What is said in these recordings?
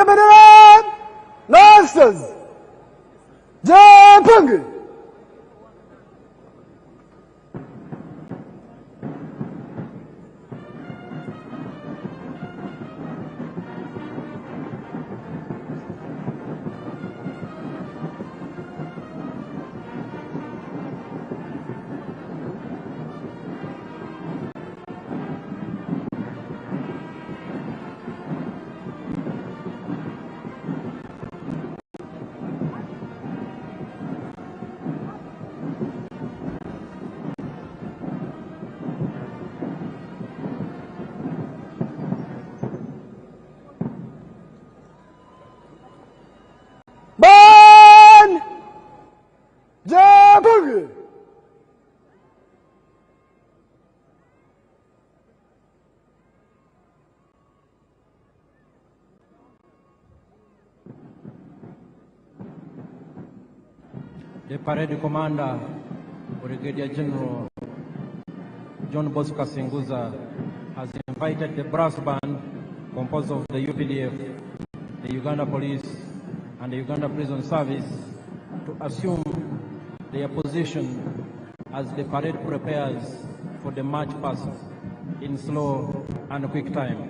Jabariran, Masters, Japangi. The parade commander, Brigadier General John Bosco Kasinguza, has invited the brass band composed of the UPDF, the Uganda Police, and the Uganda Prison Service to assume their position as the parade prepares for the march past in slow and quick time.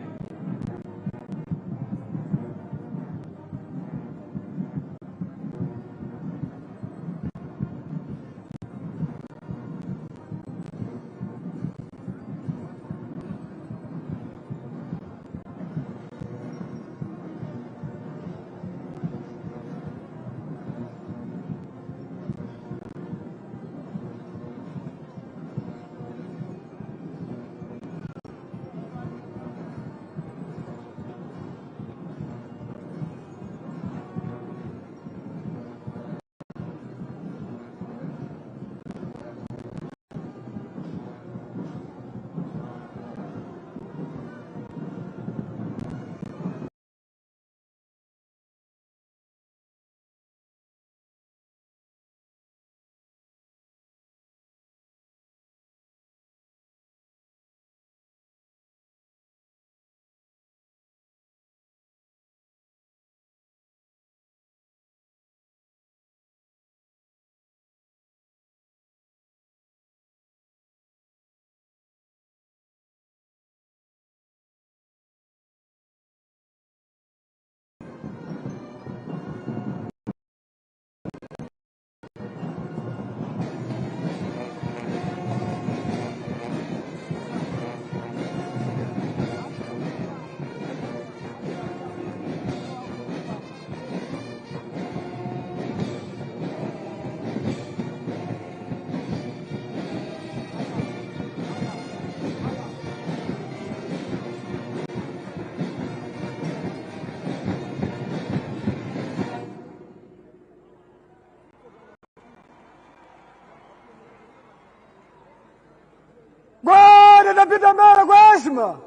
Napita mbele kwa heshima,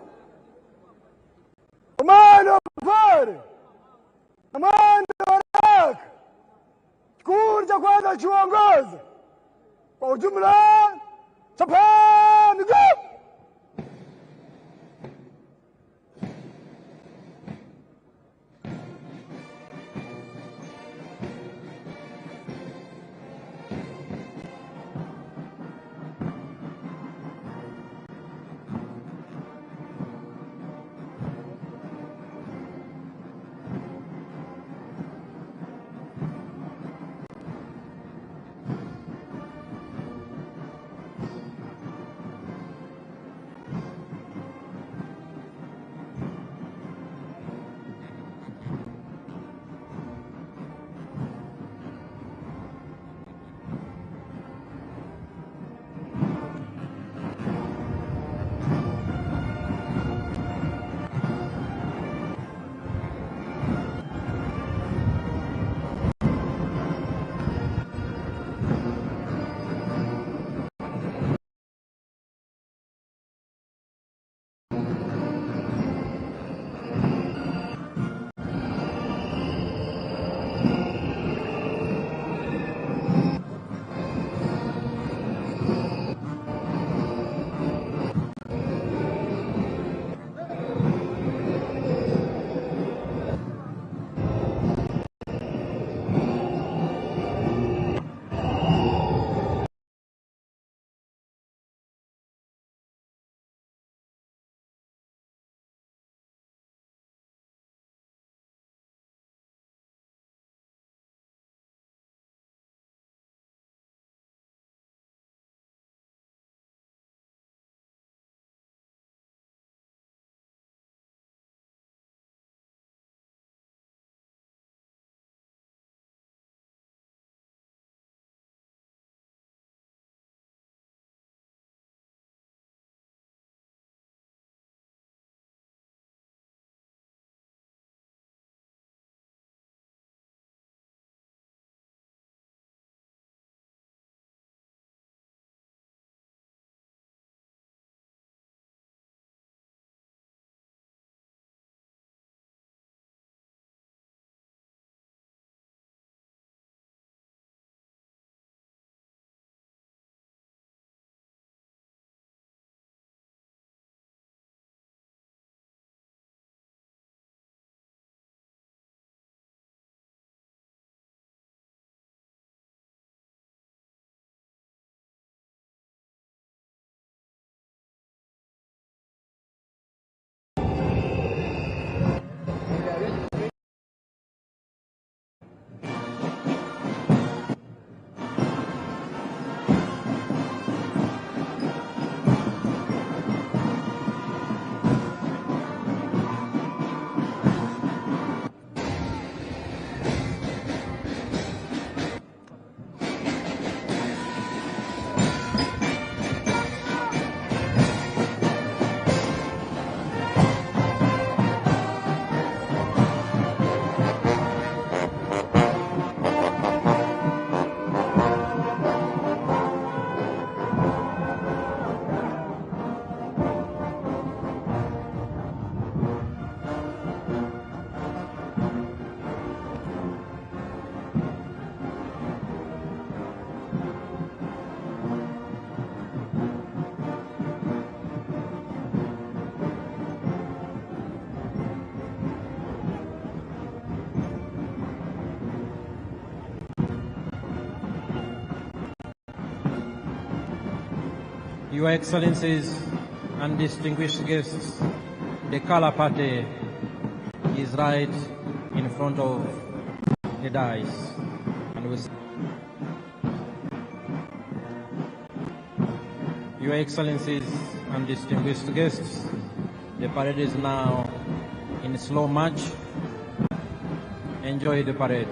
amani wa fahari, amani wa baraka, kikundi cha kwanza chuongoza kwa ujumla, chapa miguu. Your Excellencies and distinguished guests, the color party is right in front of the dais. And Your Excellencies and distinguished guests, the parade is now in slow march. Enjoy the parade.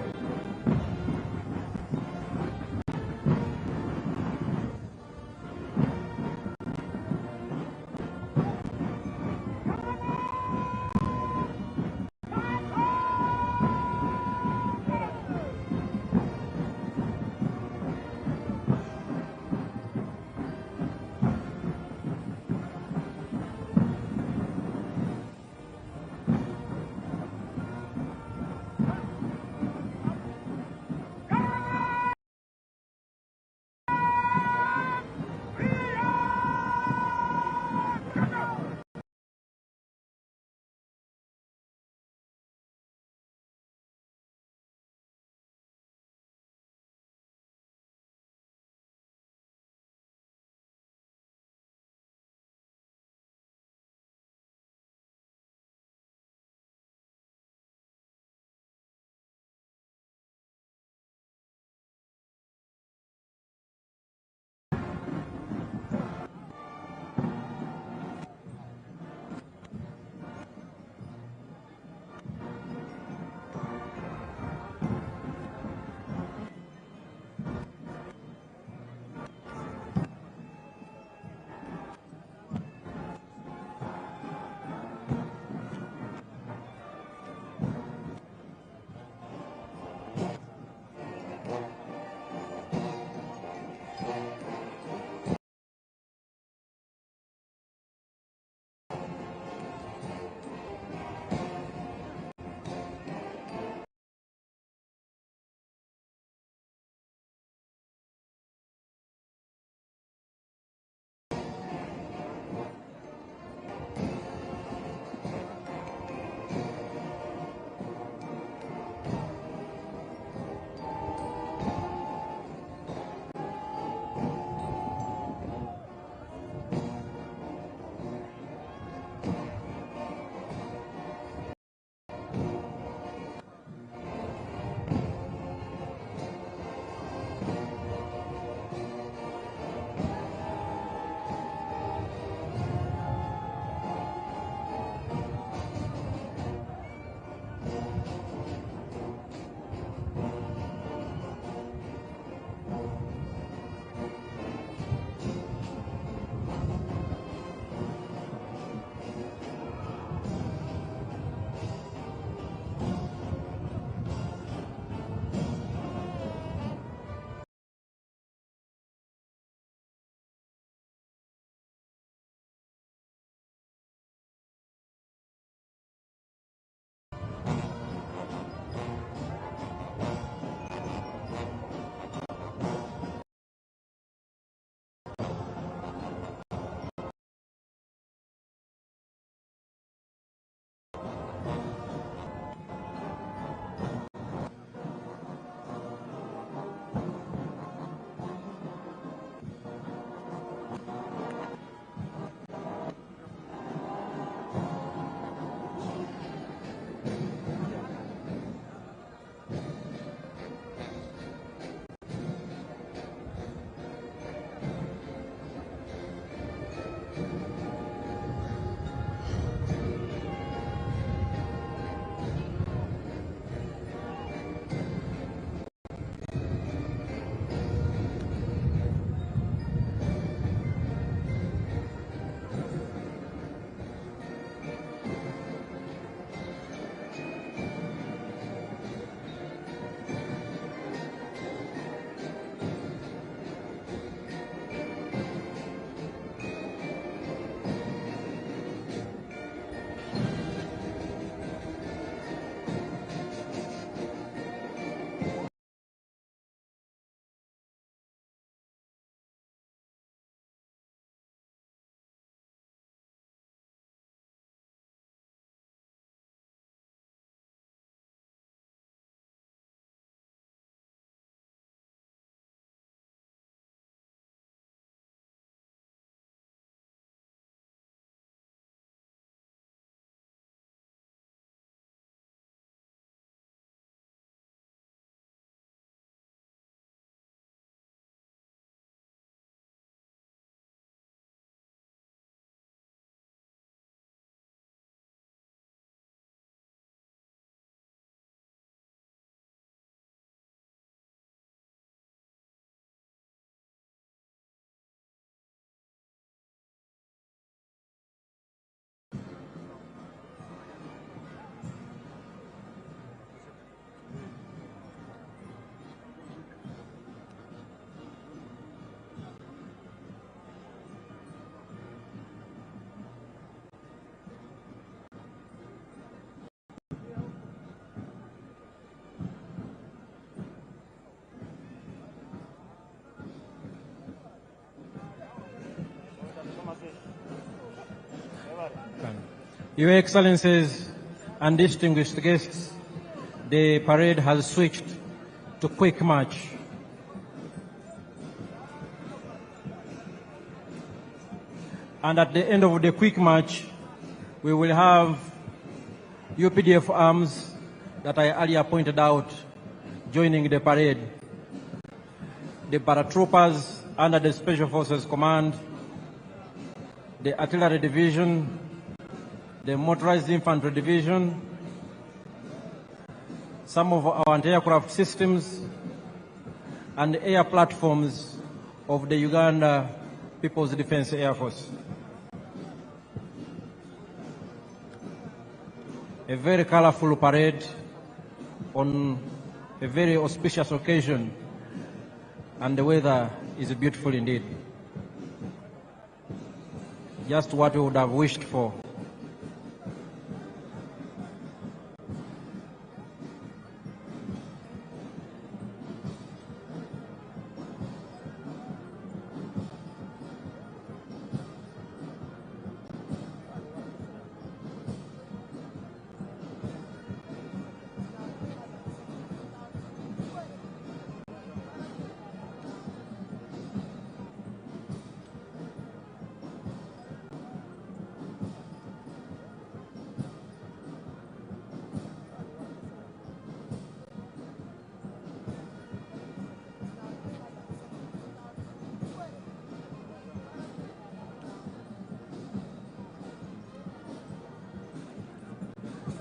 Your Excellencies and distinguished guests, the parade has switched to quick march. And at the end of the quick march, we will have UPDF arms that I earlier pointed out joining the parade. The paratroopers under the Special Forces Command, the Artillery Division, the Motorized Infantry Division, some of our anti-aircraft systems, and the air platforms of the Uganda People's Defense Air Force. A very colorful parade on a very auspicious occasion, and the weather is beautiful indeed. Just what we would have wished for.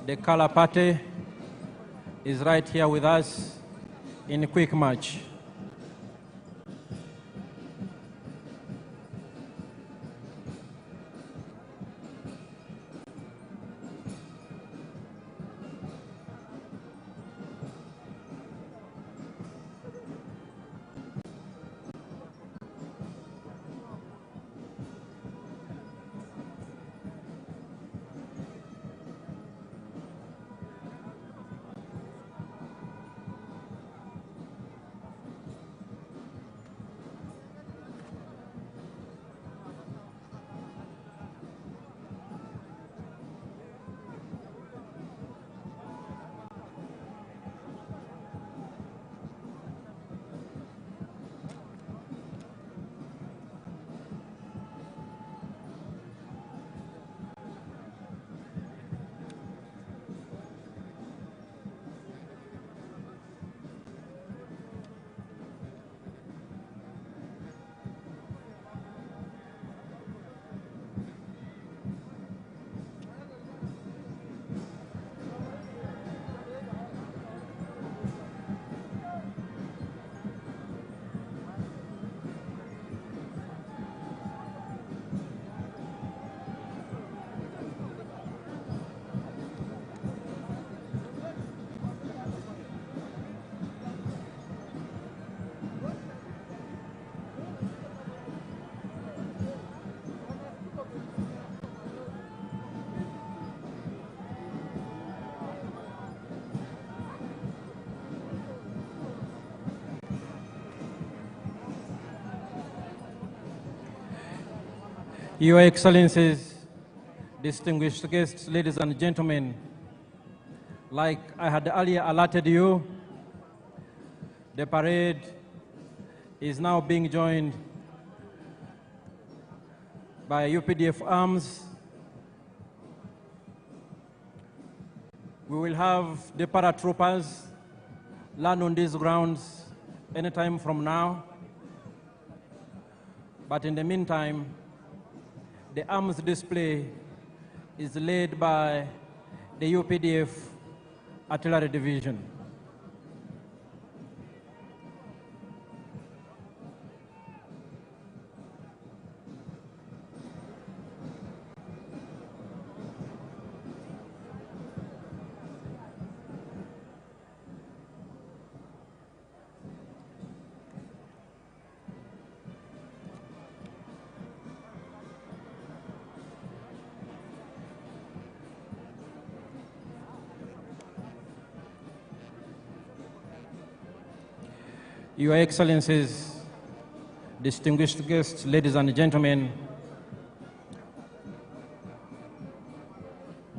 The color party is right here with us in quick march. Your Excellencies, distinguished guests, ladies and gentlemen, like I had earlier alerted you, the parade is now being joined by UPDF arms. We will have the paratroopers land on these grounds anytime from now. But in the meantime, the arms display is led by the UPDF Artillery Division. Your Excellencies, distinguished guests, ladies and gentlemen,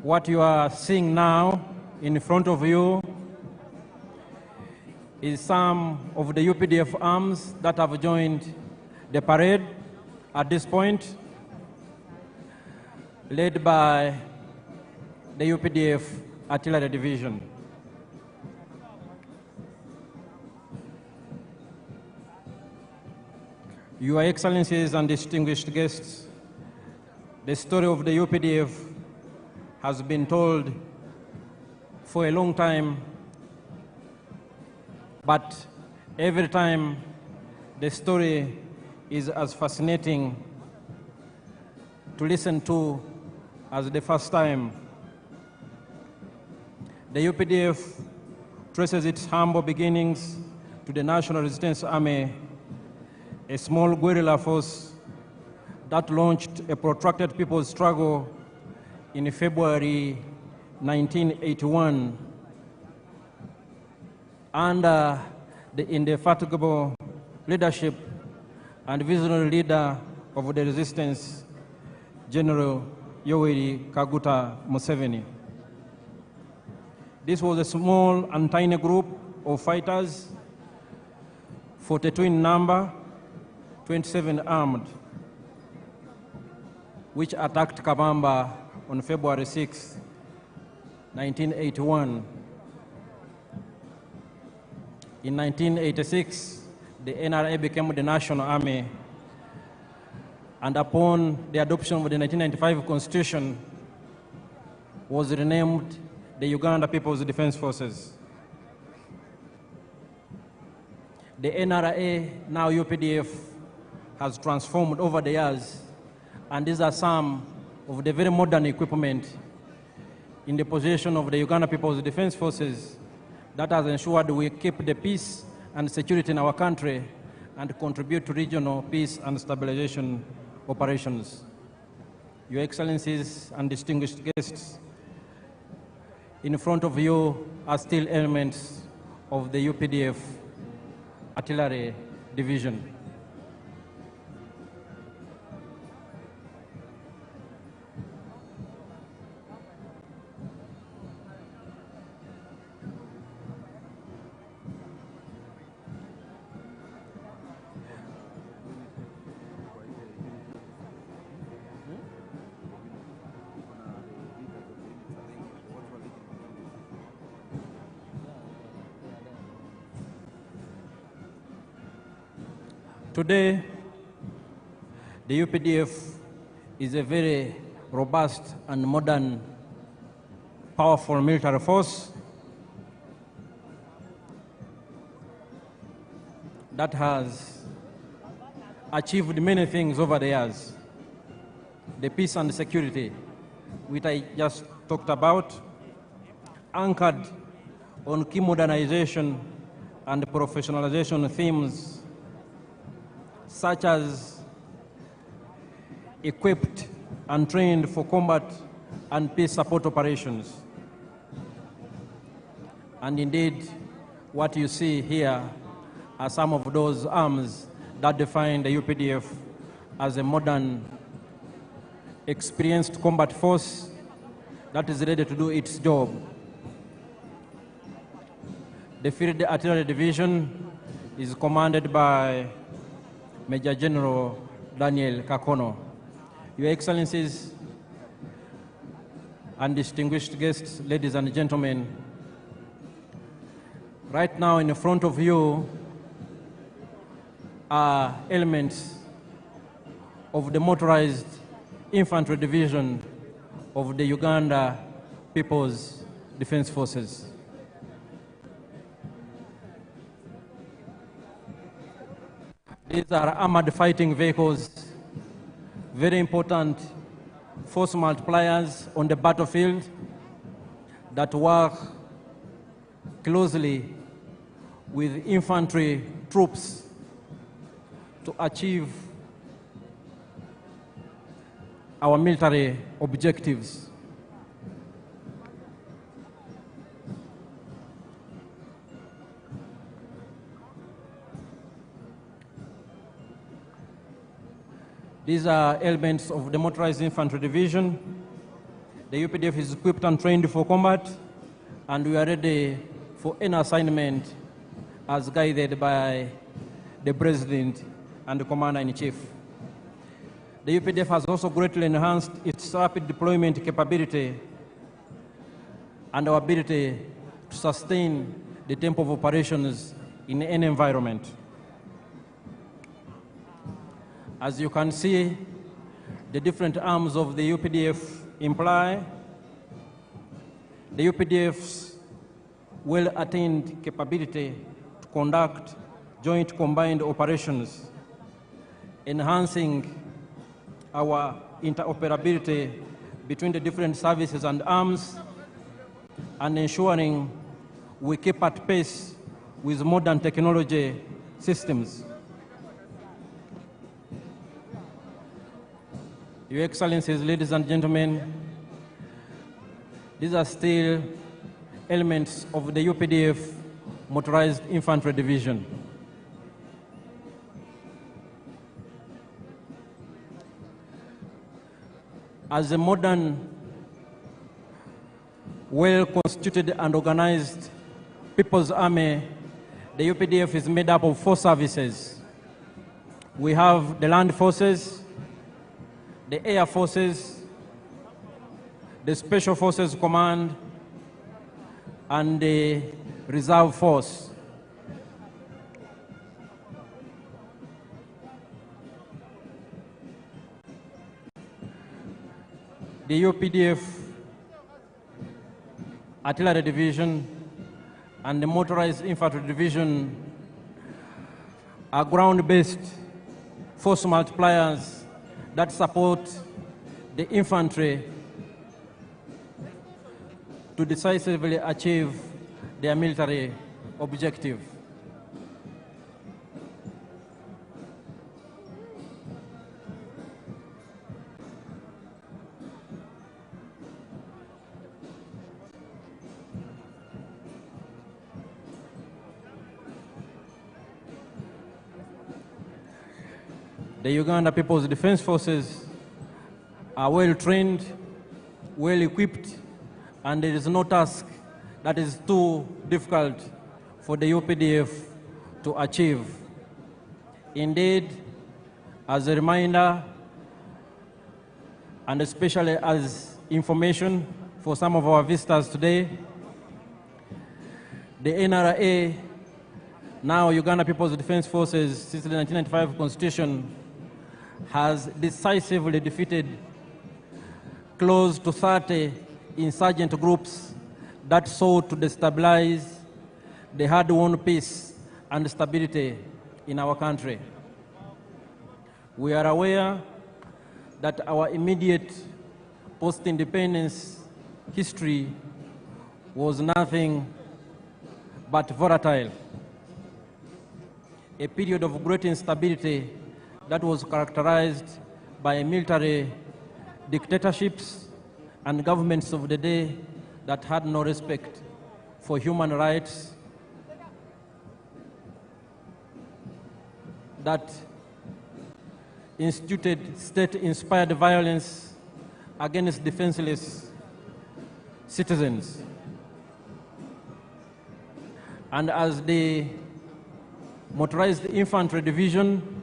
What you are seeing now in front of you is some of the UPDF arms that have joined the parade at this point, led by the UPDF Artillery Division. Your Excellencies and distinguished guests, the story of the UPDF has been told for a long time, but every time the story is as fascinating to listen to as the first time. The UPDF traces its humble beginnings to the National Resistance Army, a small guerrilla force that launched a protracted people's struggle in February 1981 under the indefatigable leadership and visionary leader of the resistance, General Yoweri Kaguta Museveni. This was a small and tiny group of fighters, 42 in number, 27 armed, which attacked Kabamba on February 6, 1981. In 1986, the NRA became the National Army, and upon the adoption of the 1995 Constitution, was renamed the Uganda People's Defense Forces. The NRA, now UPDF, has transformed over the years, and these are some of the very modern equipment in the possession of the Uganda People's Defense Forces that has ensured we keep the peace and security in our country and contribute to regional peace and stabilization operations. Your Excellencies and distinguished guests, in front of you are still elements of the UPDF Artillery Division. Today, the UPDF is a very robust and modern, powerful military force that has achieved many things over the years. The peace and security, which I just talked about, anchored on key modernization and professionalization themes such as equipped and trained for combat and peace support operations. And indeed, what you see here are some of those arms that define the UPDF as a modern, experienced combat force that is ready to do its job. The Field Artillery Division is commanded by Major General Daniel Kakono. Your Excellencies and distinguished guests, ladies and gentlemen, right now in front of you are elements of the motorized infantry division of the Uganda People's Defense Forces. These are armored fighting vehicles, very important force multipliers on the battlefield that work closely with infantry troops to achieve our military objectives. These are elements of the Motorized Infantry Division. The UPDF is equipped and trained for combat, and we are ready for any assignment as guided by the President and the Commander-in-Chief. The UPDF has also greatly enhanced its rapid deployment capability and our ability to sustain the tempo of operations in any environment. As you can see, the different arms of the UPDF imply the UPDF's well-attained capability to conduct joint combined operations, enhancing our interoperability between the different services and arms, and ensuring we keep at pace with modern technology systems. Your Excellencies, ladies and gentlemen, these are still elements of the UPDF Motorized Infantry Division. As a modern, well-constituted and organized People's Army, the UPDF is made up of 4 services. We have the Land Forces, the Air Forces, the Special Forces Command, and the Reserve Force. The UPDF Artillery Division and the Motorized Infantry Division are ground-based force multipliers that support the infantry to decisively achieve their military objective. The Uganda People's Defense Forces are well trained, well equipped, and there is no task that is too difficult for the UPDF to achieve. Indeed, as a reminder, and especially as information for some of our visitors today, the NRA, now Uganda People's Defense Forces, since the 1995 Constitution, has decisively defeated close to 30 insurgent groups that sought to destabilize the hard-won peace and stability in our country. We are aware that our immediate post-independence history was nothing but volatile, a period of great instability that was characterized by military dictatorships and governments of the day that had no respect for human rights, that instituted state-inspired violence against defenseless citizens. And as the Motorized Infantry Division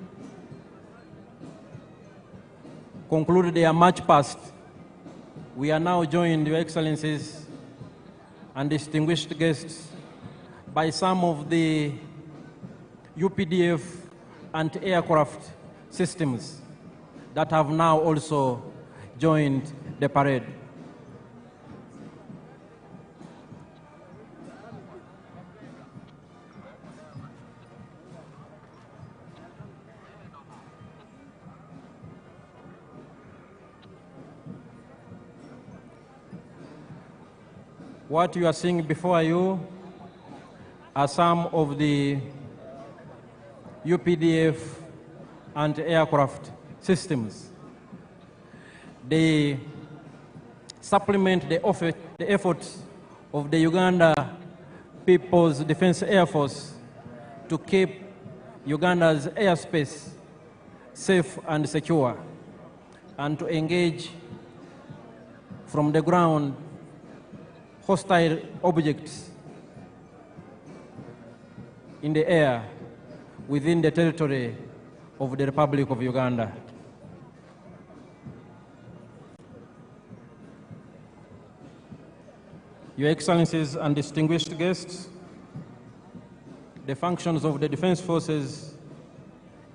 concluded their march past, we are now joined, Your Excellencies and distinguished guests, by some of the UPDF anti-aircraft systems that have now also joined the parade. What you are seeing before you are some of the UPDF anti-aircraft systems. They supplement the efforts of the Uganda People's Defense Air Force to keep Uganda's airspace safe and secure, and to engage from the ground hostile objects in the air within the territory of the Republic of Uganda. Your Excellencies and distinguished guests, the functions of the Defense Forces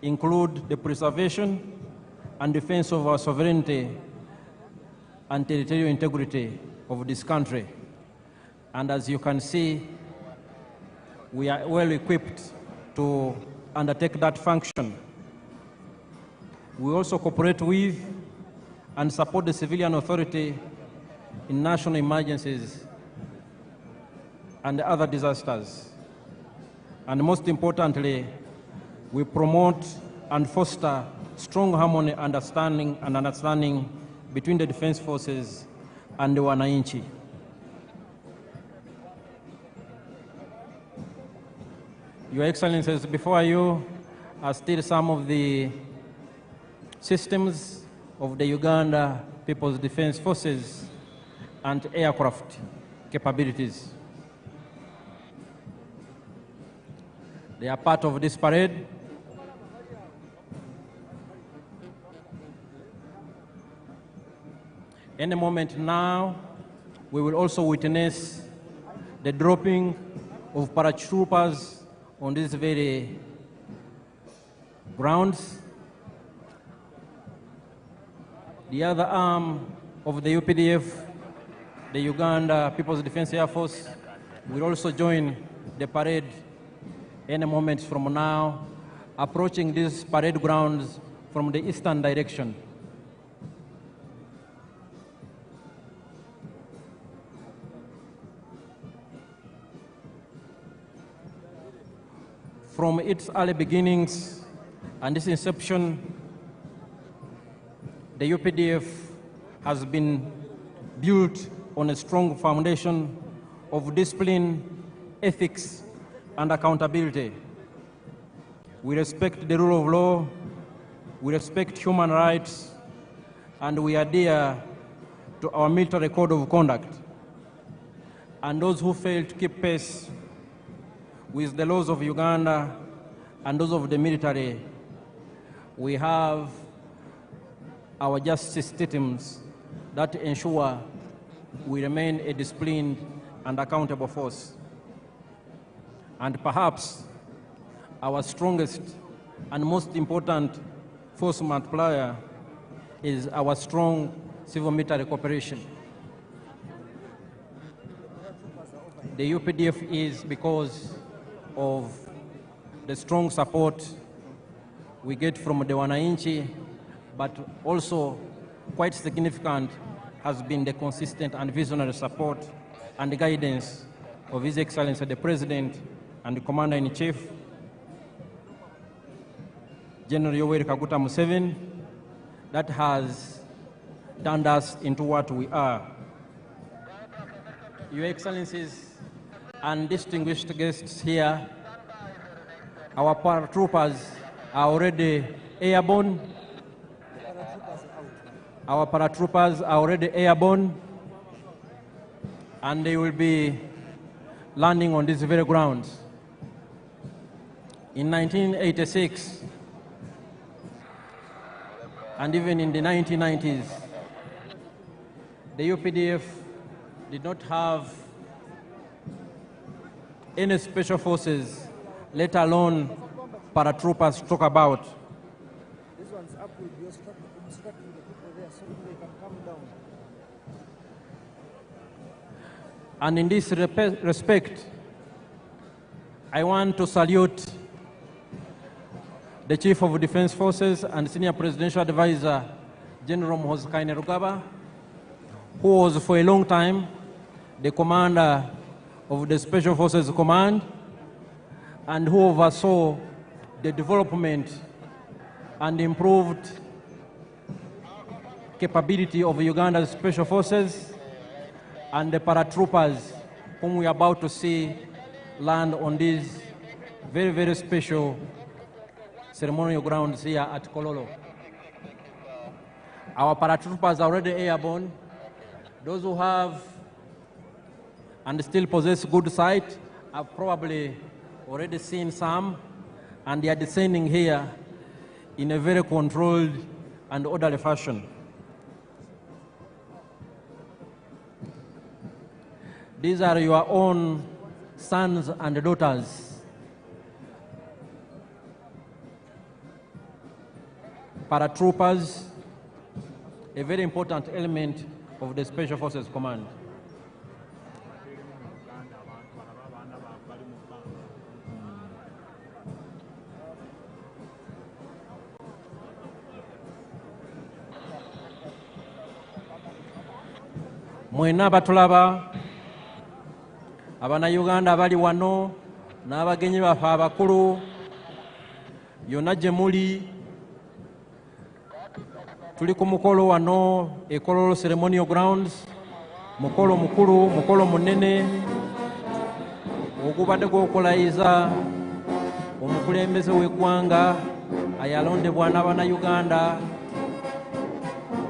include the preservation and defense of our sovereignty and territorial integrity of this country. And as you can see, we are well equipped to undertake that function. We also cooperate with and support the civilian authority in national emergencies and other disasters. And most importantly, we promote and foster strong harmony, understanding between the Defense Forces and the Wananchi. Your Excellencies, before you are still some of the systems of the Uganda People's Defense Forces and aircraft capabilities. They are part of this parade. Any moment now, we will also witness the dropping of paratroopers on these very grounds. The other arm of the UPDF, the Uganda People's Defense Air Force, will also join the parade any moment from now, approaching these parade grounds from the eastern direction. From its early beginnings and its inception, the UPDF has been built on a strong foundation of discipline, ethics, and accountability. We respect the rule of law, we respect human rights, and we adhere to our military code of conduct. And those who fail to keep pace with the laws of Uganda and those of the military, we have our justice systems that ensure we remain a disciplined and accountable force. And perhaps our strongest and most important force multiplier is our strong civil-military cooperation. The UPDF is because of the strong support we get from the Wananchi, but also quite significant has been the consistent and visionary support and guidance of His Excellency the President and the Commander-in-Chief, General Yoweri Kaguta Museveni, that has turned us into what we are. Your Excellencies and distinguished guests here, our paratroopers are already airborne. Our paratroopers are already airborne, and they will be landing on these very grounds. In 1986, and even in the 1990s, the UPDF did not have any special forces, let alone paratroopers to talk about. This one's up with you, instructing the people there so they can come down. And in this respect, I want to salute the Chief of Defense Forces and Senior Presidential Advisor, General Muhoozi Kainerugaba, who was for a long time the commander of the Special Forces Command and who oversaw the development and improved capability of Uganda's Special Forces and the paratroopers whom we are about to see land on these very, very special ceremonial grounds here at Kololo. Our paratroopers are already airborne. Those who have and still possess good sight have probably already seen some, and they are descending here in a very controlled and orderly fashion. These are your own sons and daughters. Paratroopers, a very important element of the Special Forces Command. Mwena batulaba, Abannayuganda abali wano n'abagenyi baffe abakulu, yonna gye muli, tuli ku mukolo wano e Kololo Ceremonial Grounds, mukolo mukulu, mukolo munene ogubadde gw'okulayiza omukulembeze w'eggwanga ayalondebwa n'Abannayuganda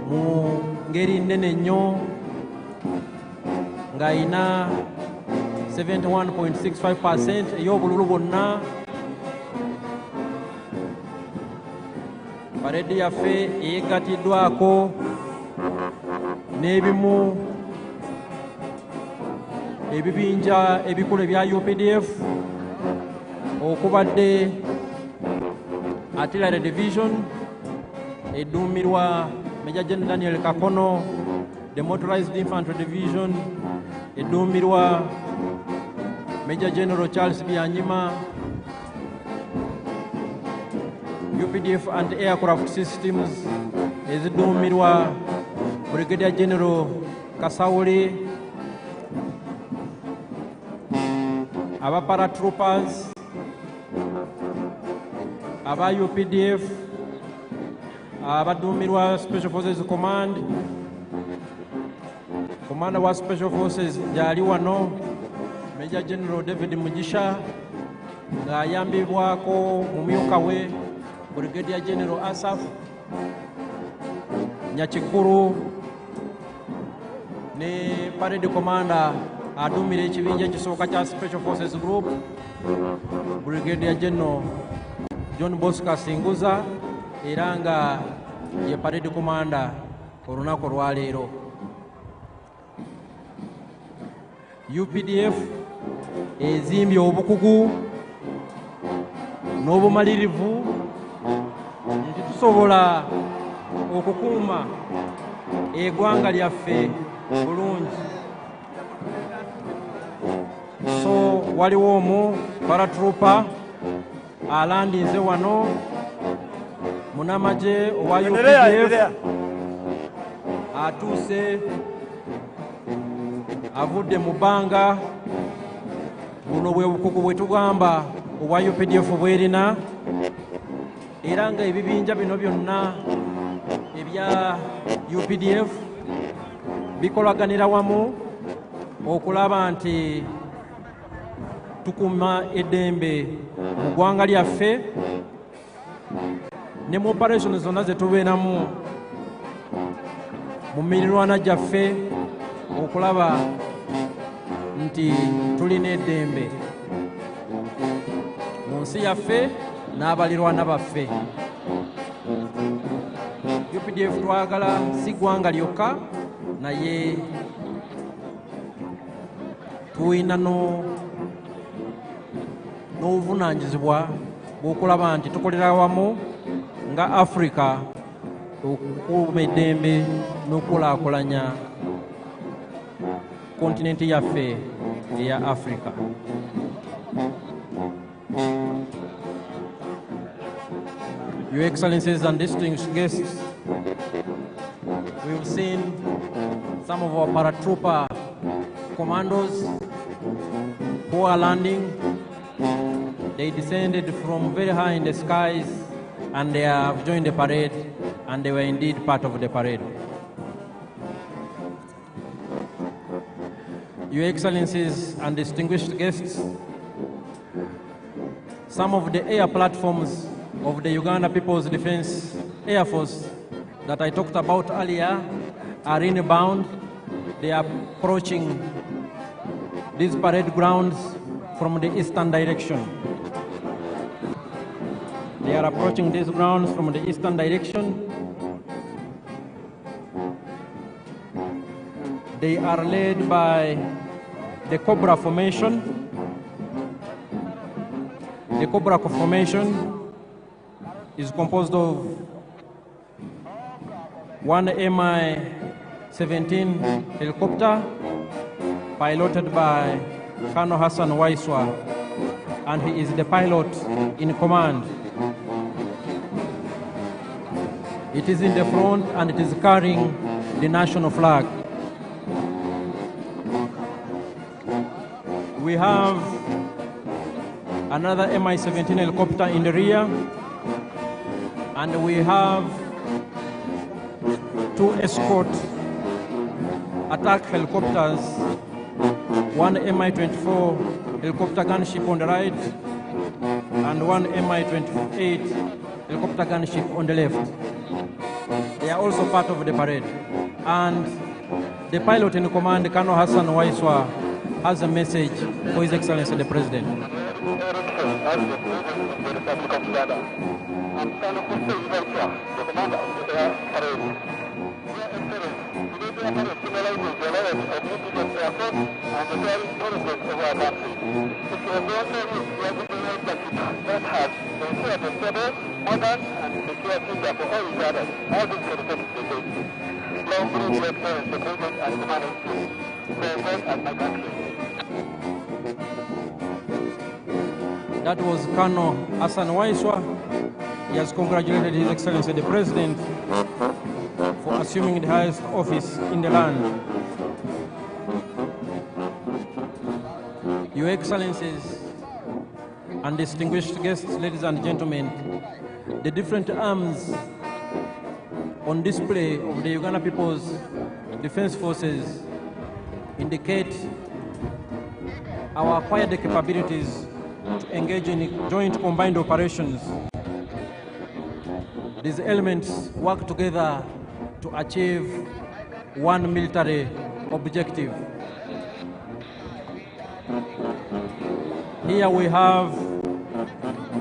mu ngeri nnene nnyo ng'ayina 71.65% ey'obululu bwonna. Paredi yaffe eyeggatiddwako n'ebimu ebibinja ebikulu ebya UPDF okubadde Artillery Division edduumirwa Major General Daniel Kakono, the Motorized Infantry Division edduumirwa Major General Charles Byanyima, UPDF anti-aircraft systems ezidduumirwa Brigadier General Kasawuli, aba paratroopers, aba UPDF, abadduumirwa Special Forces Command, Commander wa Special Forces gyali wano Major General David Mugisha ng'ayambibwako mumyuka we Brigadier General Asaf Nyakikuru ne Parade Commander aduumira ekibinja ekisooka kya Special Forces Group Brigadier General John Bosco Kasinguza era nga ye Parade Commander olunaku olwaleero. UPDF ezimbye obukugu n'obumalirivu nti tusobola okukuuma eggwanga lyaffe bulungi. So waliwo omu paratrooper alandinze wano munamaje owa UPDF atuuse avudde mu bbanga. Buno bwe bukugu bwe tugamba obwa UPDF bwerina, era nga ebibinja bino byonna ebya UPDF bikolaganira wamu okulaba nti tukuuma eddembe mu ggwanga lyaffe ne mu operation zonna ze tubeeramu mu mirirwana gyaffe okulaba nti tulina eddembe mu nsi yaffe n'abalirwana baffe. UPDF twagala si ggwanga lyokka naye tulina n'obuvunaanyizibwa bw'okulaba nti tukolera wamu nga Africa okukuuma eddembe n'okulaakulanya kontinenti yaffe eya Africa. Your Excellencies and distinguished guests, we've seen some of our paratrooper commandos who are landing. They descended from very high in the skies and they have joined the parade, and they were indeed part of the parade. Your Excellencies and distinguished guests, some of the air platforms of the Uganda People's Defense Air Force that I talked about earlier are inbound They are approaching these parade grounds from the eastern direction. They are approaching these grounds from the eastern direction. They are led by the Cobra formation. The Cobra formation is composed of one Mi-17 helicopter piloted by Colonel Hassan Waiswa, and he is the pilot in command. It is in the front and it is carrying the national flag. We have another Mi-17 helicopter in the rear, and we have two escort attack helicopters, one Mi-24 helicopter gunship on the right and one Mi-28 helicopter gunship on the left. They are also part of the parade. And the pilot in command, Colonel Hassan Waiswa, has a message for His Excellency the President. That was Colonel Hassan Waiswa. He has congratulated His Excellency the President for assuming the highest office in the land. Your Excellencies and distinguished guests, ladies and gentlemen, the different arms on display of the Uganda People's Defense Forces indicate our acquired capabilities to engage in joint combined operations. These elements work together to achieve one military objective. Here we have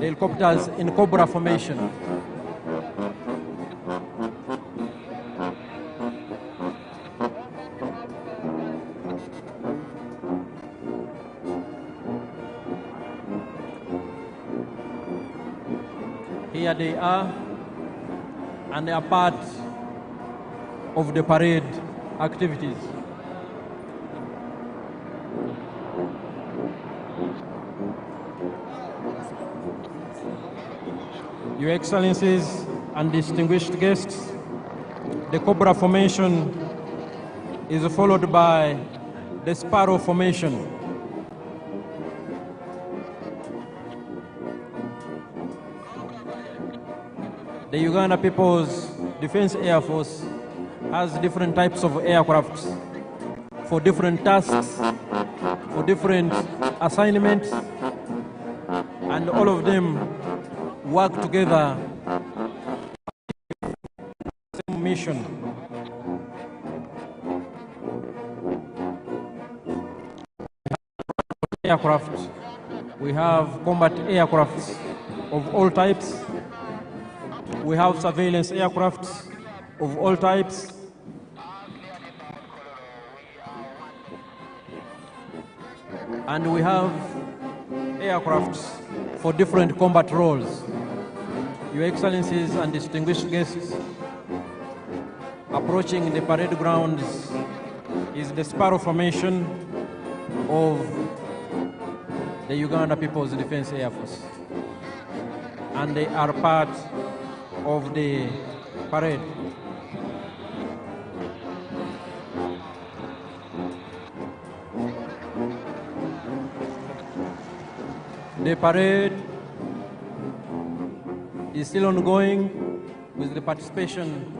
the helicopters in Cobra formation. Here they are, and they are part of the parade activities. Your Excellencies and distinguished guests, the Cobra formation is followed by the Sparrow formation. The Uganda People's Defense Air Force has different types of aircrafts for different tasks, for different assignments, and all of them work together for the same mission. Aircraft. We have combat aircrafts of all types. We have surveillance aircraft of all types. And we have aircrafts for different combat roles. Your Excellencies and distinguished guests, approaching the parade grounds is the Sparrow formation of the Uganda People's Defense Air Force. And they are part of the parade. The parade is still ongoing with the participation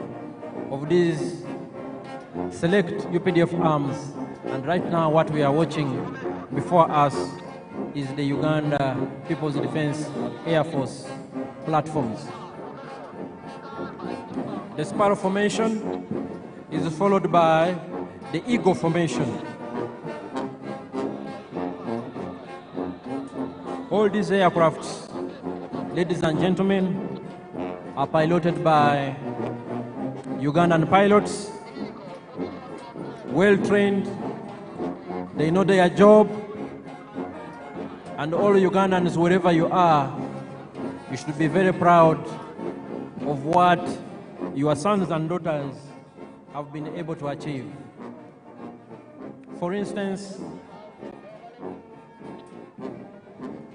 of these select UPDF arms, and right now what we are watching before us is the Uganda People's Defense Air Force platforms. The Sparrow formation is followed by the Eagle Formation. All these aircrafts, ladies and gentlemen, are piloted by Ugandan pilots, well trained, they know their job, and all Ugandans, wherever you are, you should be very proud of what your sons and daughters have been able to achieve. For instance,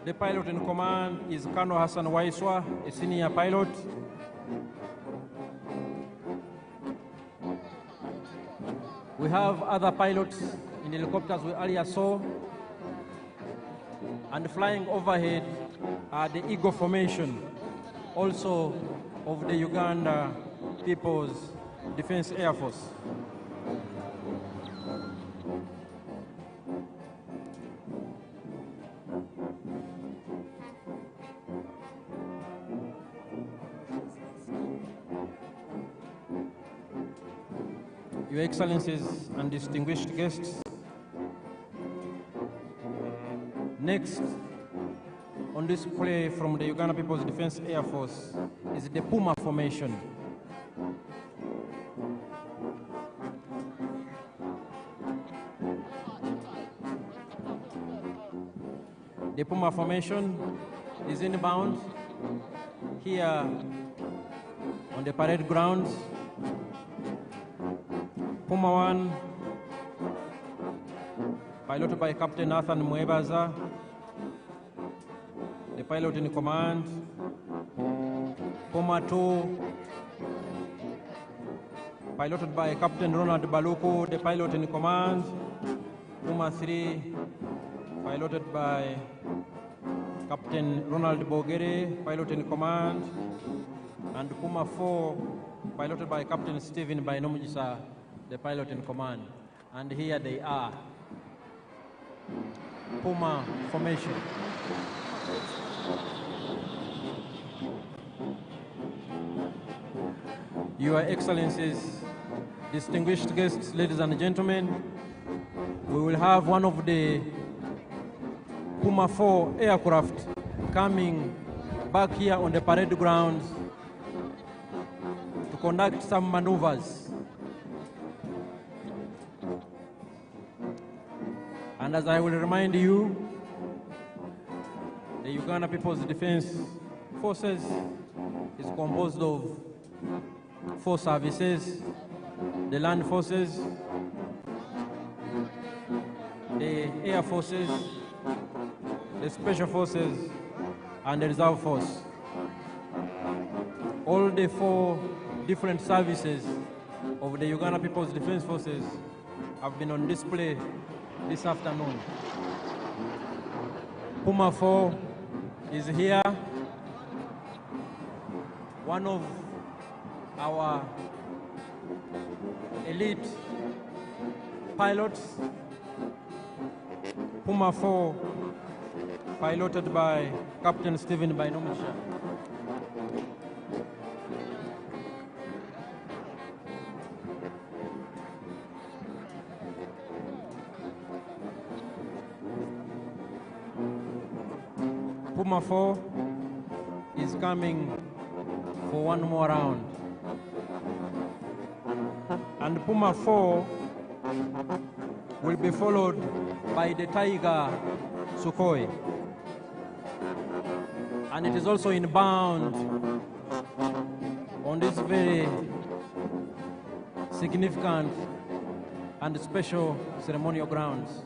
the pilot in command is Colonel Hassan Waiswa, a senior pilot. We have other pilots in helicopters we earlier saw. And flying overhead are the Eagle Formation, also of the Uganda People's Defense Air Force. Your Excellencies and distinguished guests, next on display from the Uganda People's Defense Air Force is the Puma Formation. The Puma Formation is inbound here on the parade grounds. Puma 1, piloted by Captain Nathan Mwebaza, the pilot in command. Puma 2, piloted by Captain Ronald Baluku, the pilot in command. Puma 3, piloted by Captain Ronald Bogere, pilot in command. And Puma 4, piloted by Captain Stephen Bainomujisa, the pilot in command. And here they are. Puma Formation. Your Excellencies, distinguished guests, ladies and gentlemen, we will have one of the Puma 4 aircraft coming back here on the parade grounds to conduct some maneuvers. And as I will remind you, the Uganda People's Defense Forces is composed of 4 services: the Land Forces, the Air Forces, the Special Forces, and the Reserve Force. All the 4 different services of the Uganda People's Defense Forces have been on display this afternoon. Puma 4 is here, one of our elite pilots. Puma 4, piloted by Captain Stephen Bainomujisa. Puma 4 is coming for one more round. And Puma 4 will be followed by the Tiger Sukhoi. And it is also inbound on this very significant and special ceremonial grounds.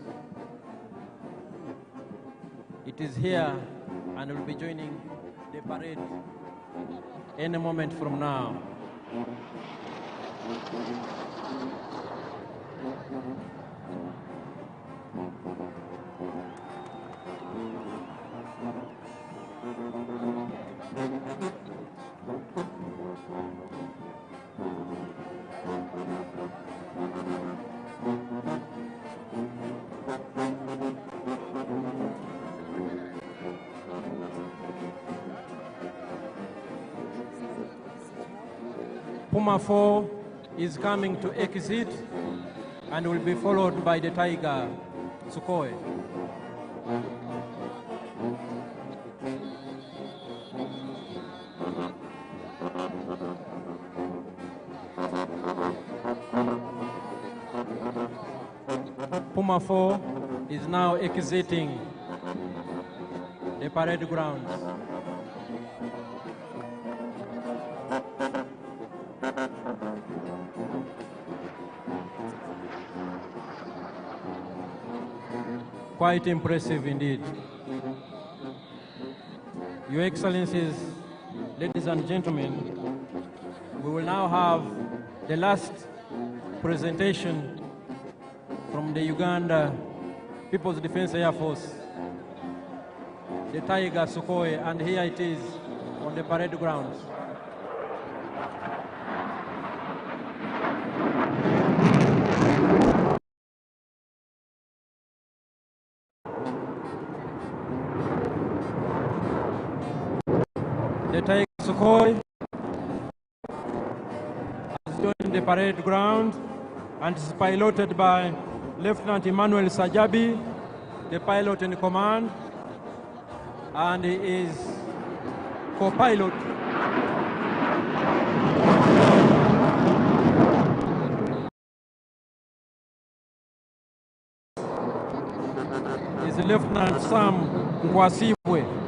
It is here and will be joining the parade any moment from now. Puma 4 is coming to exit, and will be followed by the tiger, Sukhoi. Puma 4 is now exiting the parade grounds. Quite impressive indeed. Your Excellencies, ladies and gentlemen, we will now have the last presentation from the Uganda People's Defense Air Force, the Tiger Sukhoi, and here it is on the parade grounds. The Tiger Sukhoi has joined the parade ground and is piloted by Lieutenant Emmanuel Sajabi, the pilot in command, and he is co-pilot is Lieutenant Sam Ngwasibwe.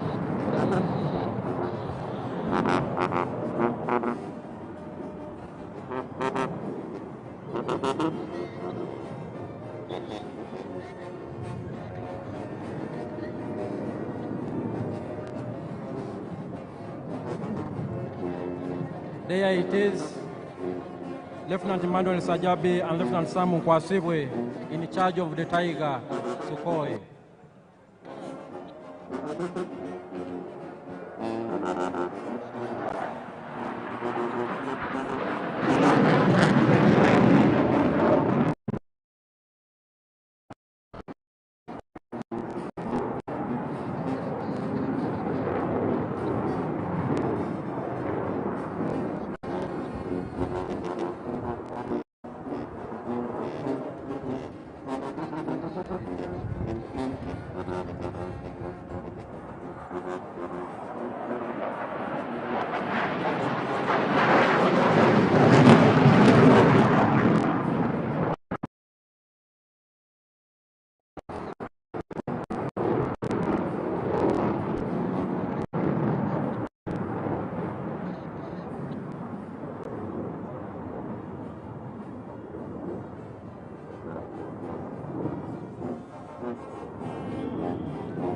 There it is, Lieutenant Emmanuel Sajabi and Lieutenant Sam Nkwasibwe in charge of the Tiger Sukhoi.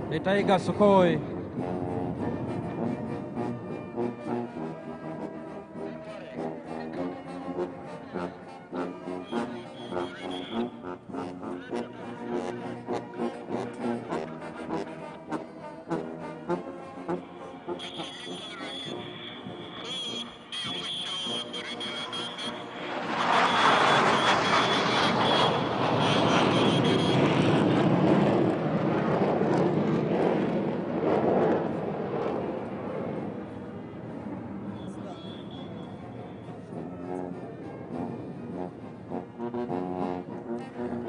The Tiger Sukhoi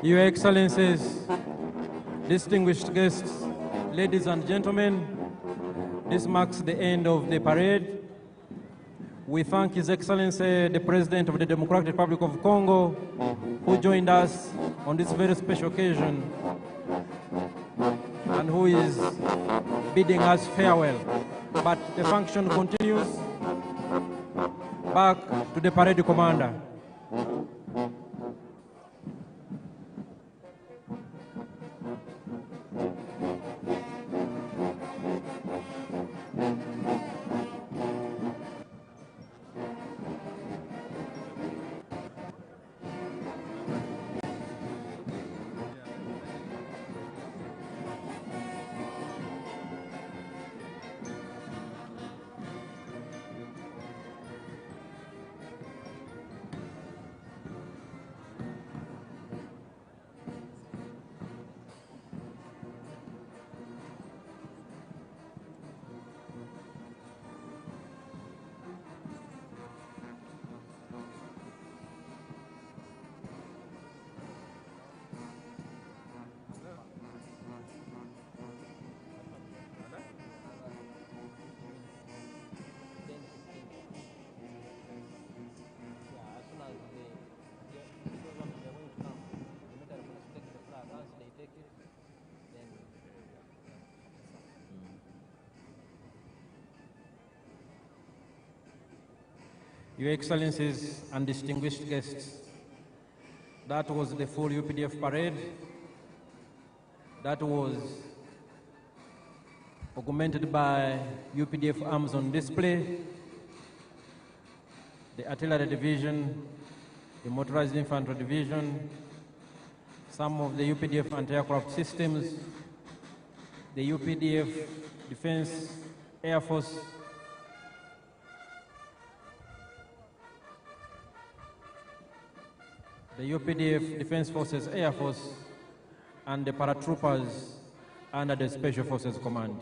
Your Excellencies, distinguished guests, ladies and gentlemen, this marks the end of the parade. We thank His Excellency, the President of the Democratic Republic of Congo, who joined us on this very special occasion and who is bidding us farewell. But the function continues. Back to the parade commander. Your Excellencies and distinguished guests, that was the full UPDF parade. That was augmented by UPDF arms on display, the Artillery Division, the Motorized Infantry Division, some of the UPDF anti-aircraft systems, the UPDF Defense Air Force, the UPDF Defense Forces Air Force, and the paratroopers under the Special Forces Command.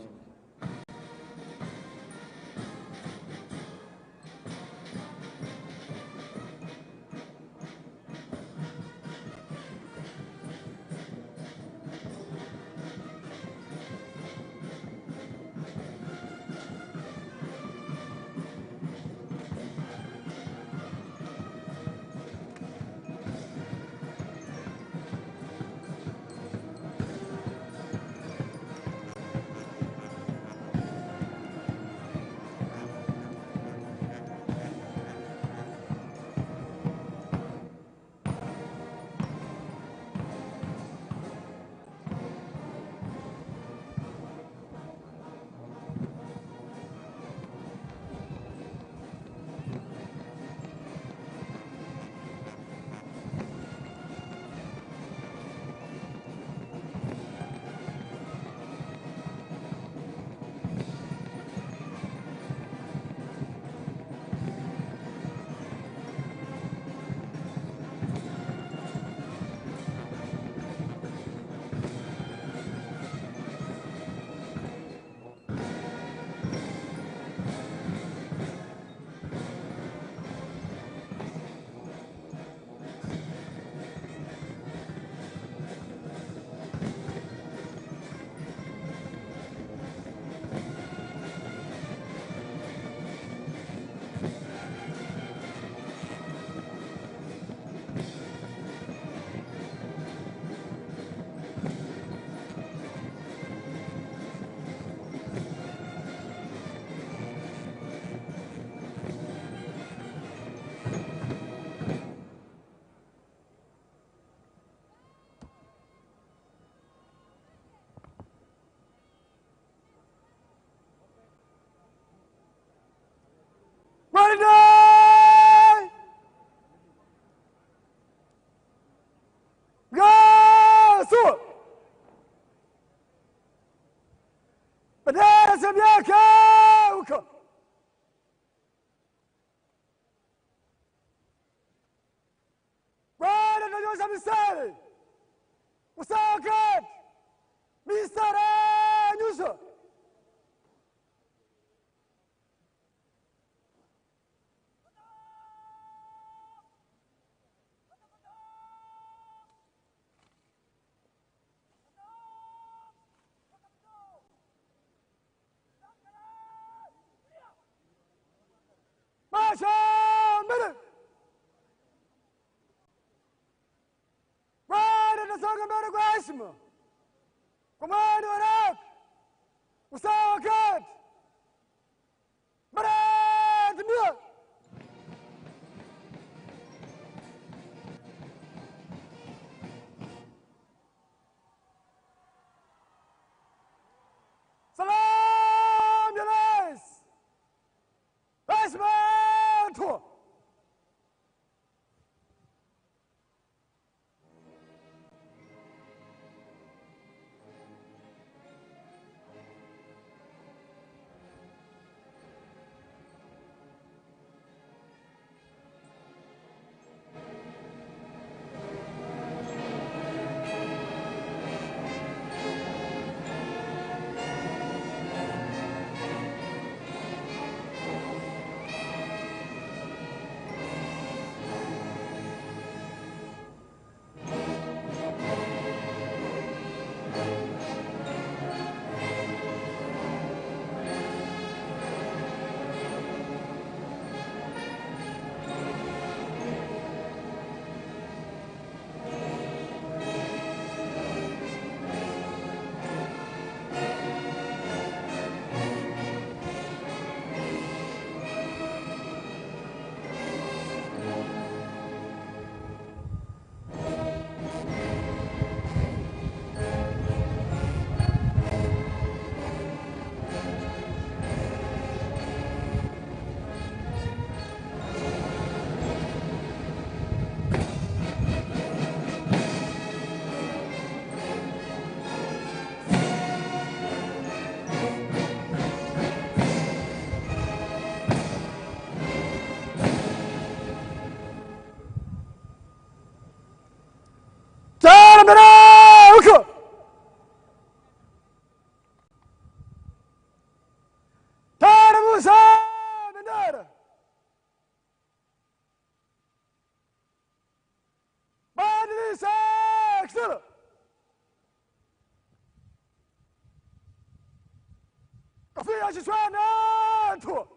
Kafia Chishwana tu.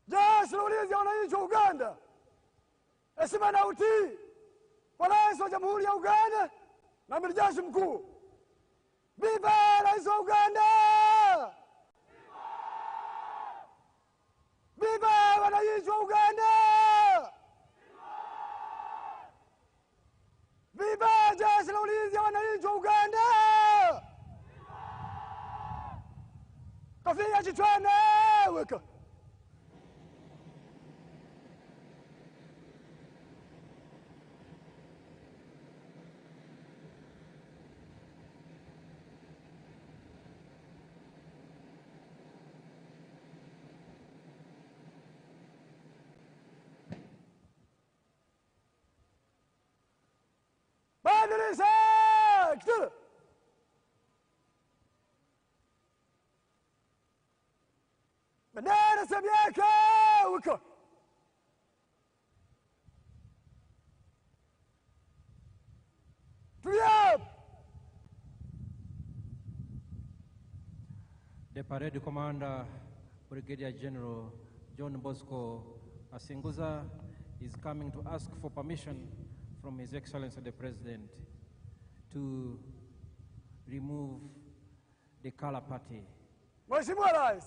Jeshi la Ulinzi la Wananchi wa Uganda, heshima na utii kwa Rais wa Jamhuri ya Uganda na Amiri Jeshi Mkuu. Viva Rais wa Uganda! Viva wananchi wa Uganda! Viva Jeshi la Ulinzi la Wananchi wa Uganda! Kafia kichwani weka. Badrisa kitu. Bendera Sabiaka weka. The Parade Commander, Brigadier General John Bosco Kasinguza, is coming to ask for permission from His Excellency the President to remove the color party. Mheshimiwa Rais,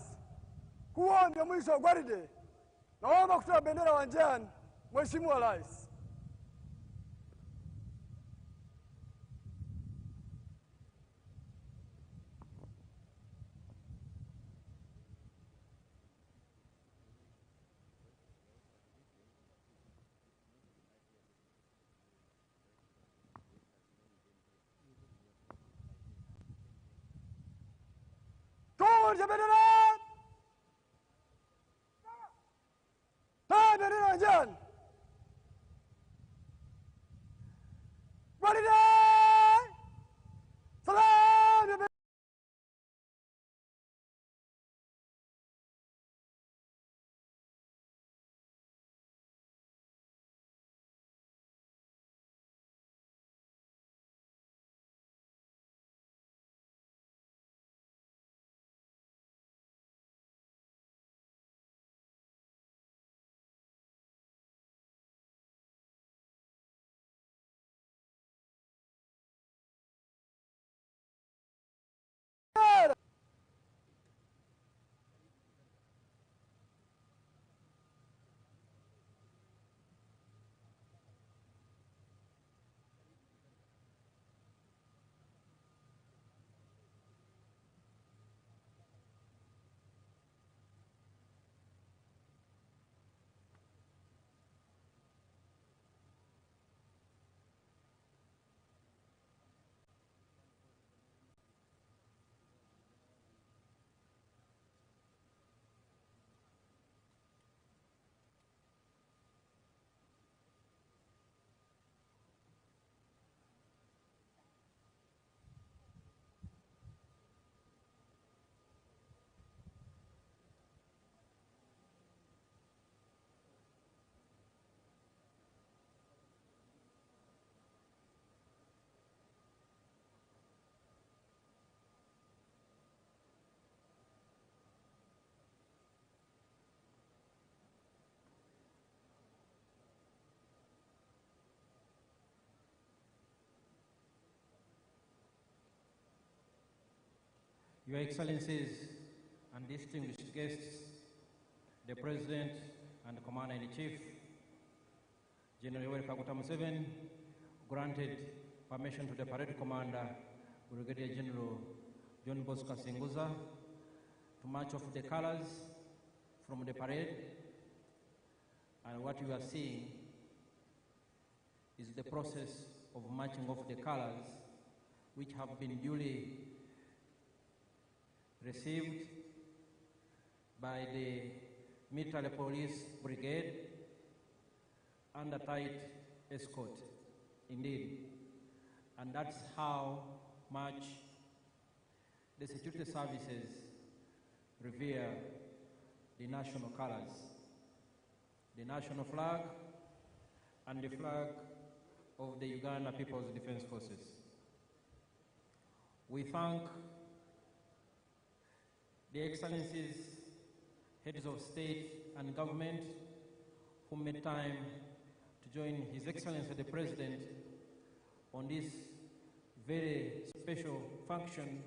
huo ndio mwisho wa gwaride. Naomba kutoa bendera uwanjani, Mheshimiwa Rais. Toa bendera! Toa bendera uwanjani! Gwaride! Salamu! Your Excellencies and distinguished guests, the President and Commander-in-Chief, General Museveni, granted permission to the Parade Commander, Brigadier General John Bosco Kasinguza, to march off the colors from the parade. And what you are seeing is the process of marching off the colors, which have been duly received by the military police brigade under tight escort, indeed. And that's how much the security services revere the national colors, the national flag, and the flag of the Uganda People's Defense Forces. We thank the Excellencies, heads of state and government who made time to join His Excellency the President on this very special function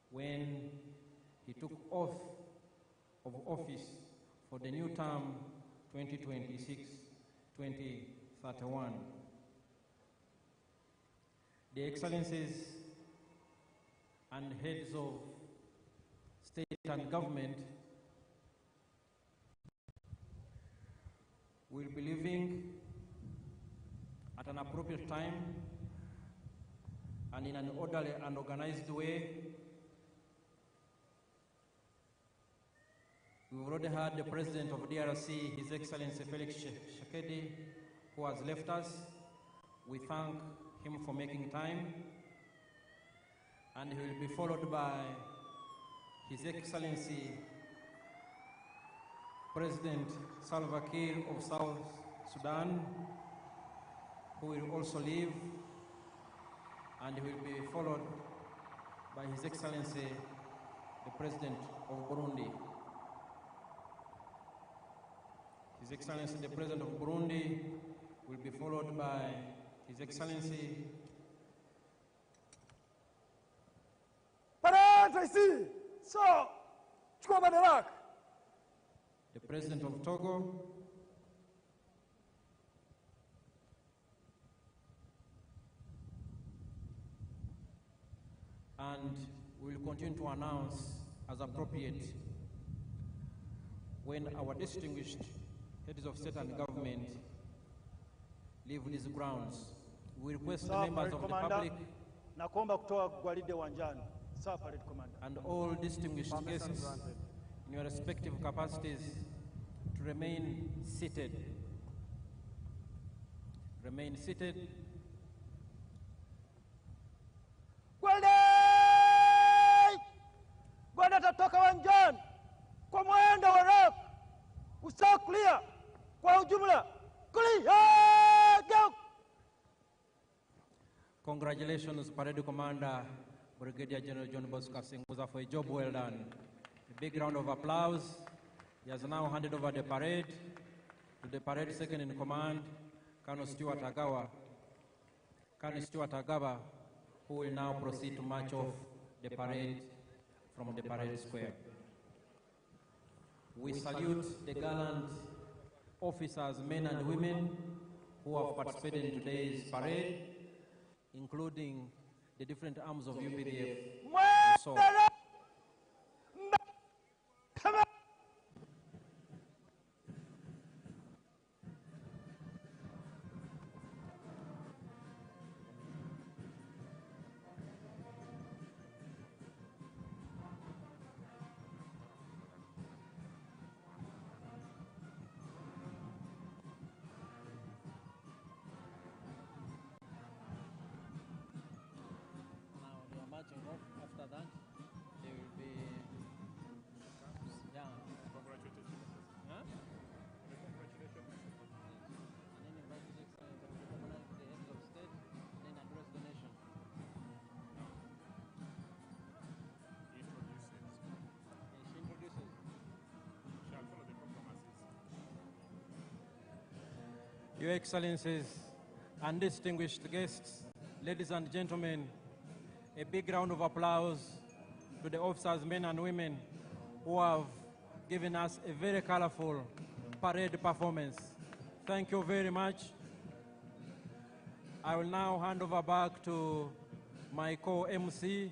when he took oath of office for the new term 2026-2031. The Excellencies and heads of state and government will be leaving at an appropriate time and in an orderly and organized way. We've already heard the President of DRC, His Excellency Felix Tshisekedi, who has left us. We thank him for making time, and he will be followed by His Excellency President Salva Kiir of South Sudan, who will also leave, and he will be followed by His Excellency the President of Burundi. His Excellency the President of Burundi will be followed by His Excellency Raisi, so chukua madaraka. The President of Togo, and we will continue to announce as appropriate when our distinguished heads of state and government leave these grounds. We request the members of the public and all distinguished guests in your respective capacities to remain seated. Remain seated. Gwanda tatoka wanjani kwa mwendo wa rap. Usawa clear kwa ujumla. Clear! Go! Congratulations, Parade Commander Brigadier General John Bosco Kasinguza, for a job well done. A big round of applause. He has now handed over the parade to the parade second in command, Colonel Stuart Agawa. Colonel Stuart Agawa, who will now proceed to march off the parade from the parade square. We salute the gallant officers, men and women, who have participated in today's parade, including the different arms of UPDF. So, after that, there will be, yeah. Congratulations. Huh? Congratulations. And then invite His Excellency to recognize the heads of state, and then address the nation. She introduces. Shall follow the proclamations. Your Excellencies and distinguished guests, ladies and gentlemen, a big round of applause to the officers, men and women, who have given us a very colorful parade performance. Thank you very much. I will now hand over back to my co-MC,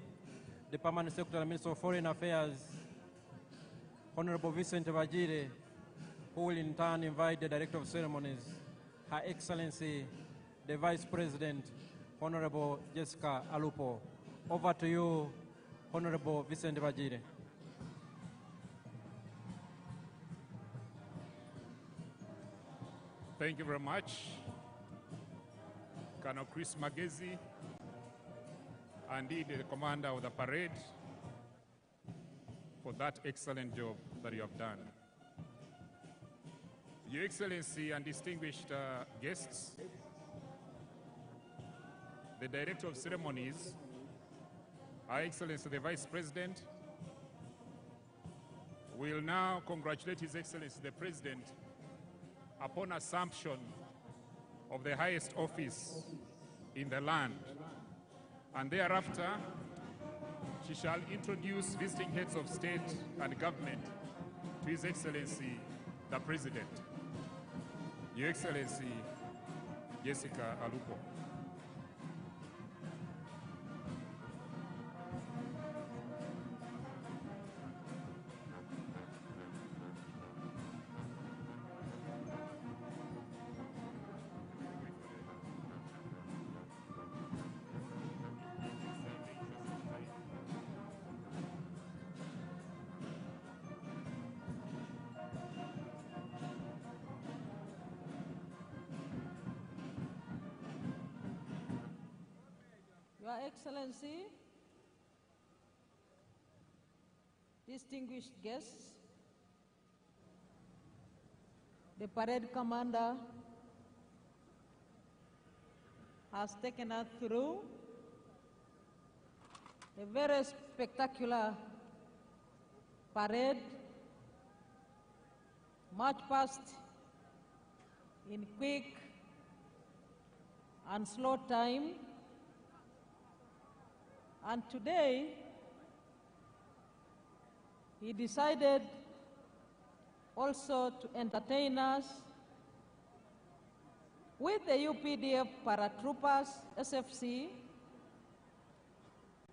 the Permanent Secretary and Minister of Foreign Affairs, Honorable Vincent Vagire, who will in turn invite the Director of Ceremonies, Her Excellency, the Vice President, Honorable Jessica Alupo. Over to you, Honorable Vincent Vagire. Thank you very much, Colonel Chris Magezi, and indeed the commander of the parade, for that excellent job that you have done. Your Excellency and distinguished guests, the Director of Ceremonies, Her Excellency the Vice President will now congratulate His Excellency the President upon assumption of the highest office in the land, and thereafter she shall introduce visiting heads of state and government to His Excellency the President. Your Excellency Jessica Alupo. Your Excellency, distinguished guests, the parade commander has taken us through a very spectacular parade, march past in quick and slow time. And today, he decided also to entertain us with the UPDF paratroopers, SFC,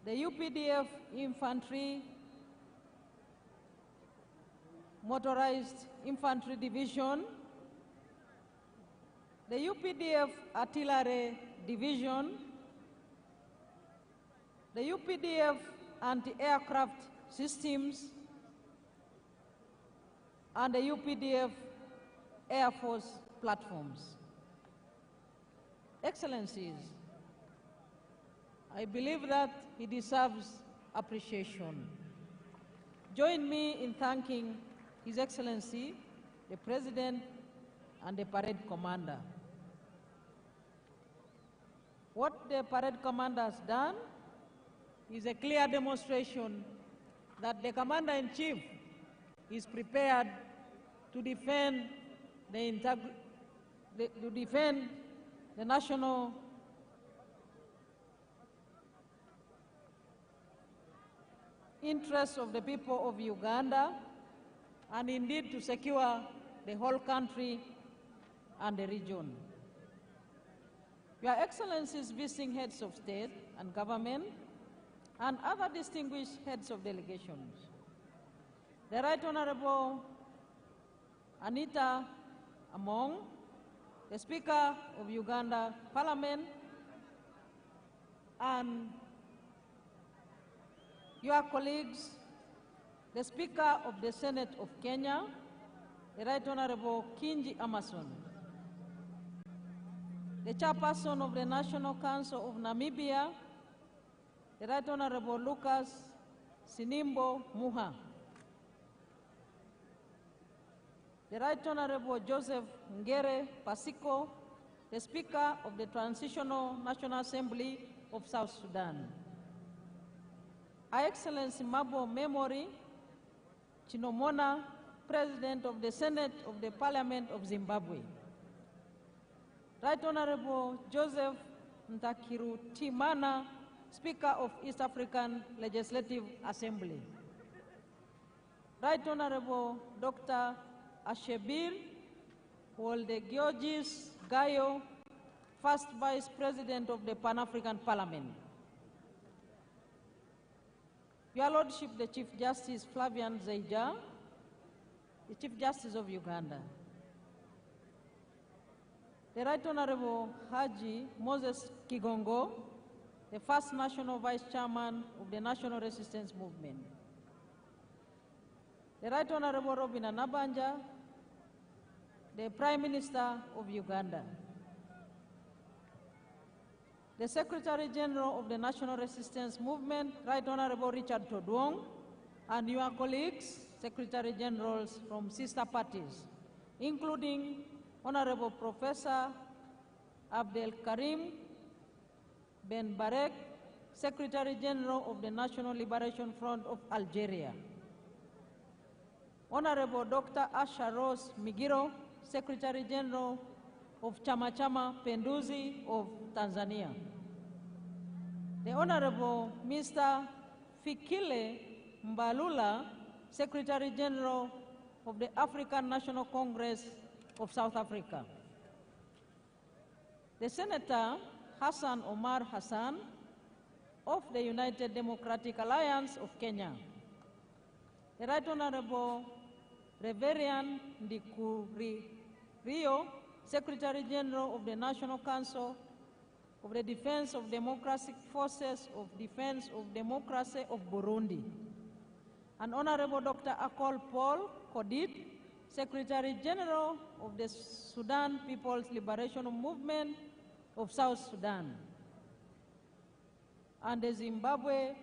the UPDF Infantry, Motorized Infantry Division, the UPDF Artillery Division, the UPDF Anti-Aircraft Systems, and the UPDF Air Force platforms. Excellencies, I believe that he deserves appreciation. Join me in thanking His Excellency, the President, and the parade commander. What the parade commander has done is a clear demonstration that the Commander-in-Chief is prepared to defend the national interests of the people of Uganda, and indeed to secure the whole country and the region. Your Excellencies, visiting heads of state and government, and other distinguished heads of delegations, the Right Honorable Anita Among, the Speaker of Uganda Parliament, and your colleagues, the Speaker of the Senate of Kenya, the Right Honorable Kingi Amason, the Chairperson of the National Council of Namibia, the Right Honorable Lucas Sinimbo Muha, the Right Honorable Joseph Ngere Pasiko, the Speaker of the Transitional National Assembly of South Sudan, Her Excellency Mabo Memory Chinomona, President of the Senate of the Parliament of Zimbabwe, Right Honorable Joseph Ntakiru Timana, Speaker of East African Legislative Assembly, Right Honorable Dr. Ashebir Wolde-Georgis Gayo, First Vice President of the Pan-African Parliament, Your Lordship, the Chief Justice Flavian Zeija, the Chief Justice of Uganda, the Right Honorable Haji Moses Kigongo, the first National Vice Chairman of the National Resistance Movement, the Right Honorable Robin Anabanja, the Prime Minister of Uganda, the Secretary General of the National Resistance Movement, Right Honorable Richard Todwong, and your colleagues, Secretary Generals from sister parties, including Honorable Professor Abdel Karim Ben Barek, Secretary General of the National Liberation Front of Algeria. Honorable Dr. Asha Rose Migiro, Secretary General of Chama Chama Penduzi of Tanzania. The Honorable Mr. Fikile Mbalula, Secretary General of the African National Congress of South Africa. The Senator Hassan Omar Hassan of the United Democratic Alliance of Kenya. The Right Honorable Reverend Ndikurio, Secretary General of the National Council of the Defense of Democratic Forces of Defense of Democracy of Burundi. And Honorable Dr. Akol Paul Kodit, Secretary General of the Sudan People's Liberation Movement of South Sudan. And the Zimbabwe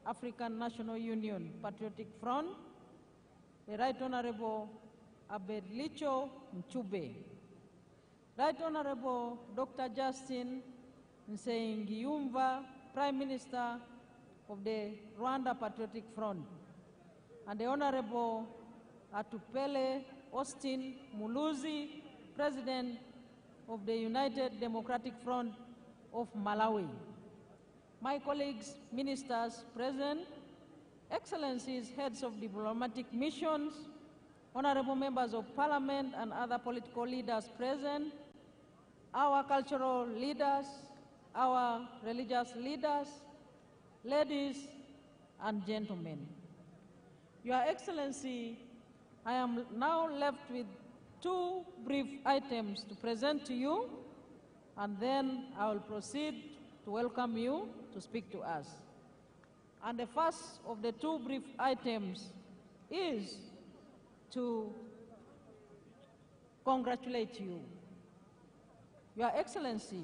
African National Union Patriotic Front, the Right Honorable Abedlicho Mchube. Right Honorable Dr. Justin Nsengiyumva, Prime Minister of the Rwanda Patriotic Front. And the Honorable Atupele Austin Muluzi, President of the United Democratic Front of Malawi. My colleagues, ministers present, excellencies, heads of diplomatic missions, honorable members of parliament and other political leaders present, our cultural leaders, our religious leaders, ladies and gentlemen. Your Excellency, I am now left with two brief items to present to you, and then I will proceed to welcome you to speak to us. And the first of the two brief items is to congratulate you. Your Excellency,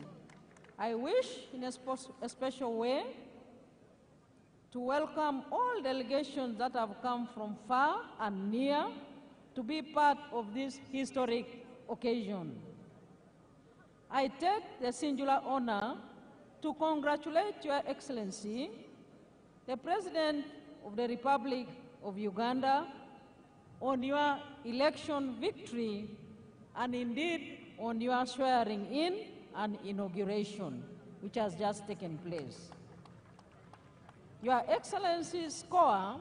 I wish in a special way to welcome all delegations that have come from far and near to be part of this historic occasion. I take the singular honor to congratulate Your Excellency, the President of the Republic of Uganda, on your election victory and indeed on your swearing in and inauguration, which has just taken place. Your Excellency's score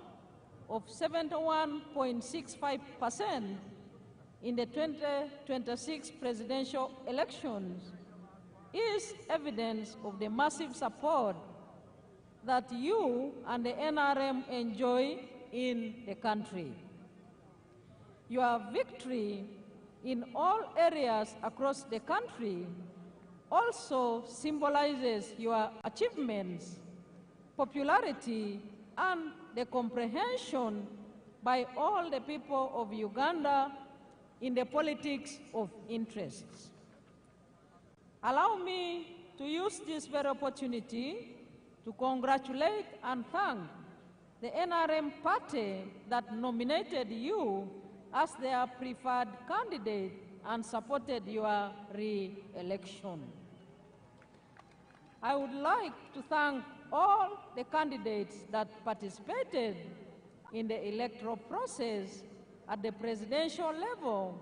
of 71.65% in the 2026 presidential elections is evidence of the massive support that you and the NRM enjoy in the country. Your victory in all areas across the country also symbolizes your achievements, popularity, and the comprehension by all the people of Uganda in the politics of interests. Allow me to use this very opportunity to congratulate and thank the NRM party that nominated you as their preferred candidate and supported your re-election. I would like to thank all the candidates that participated in the electoral process at the presidential level,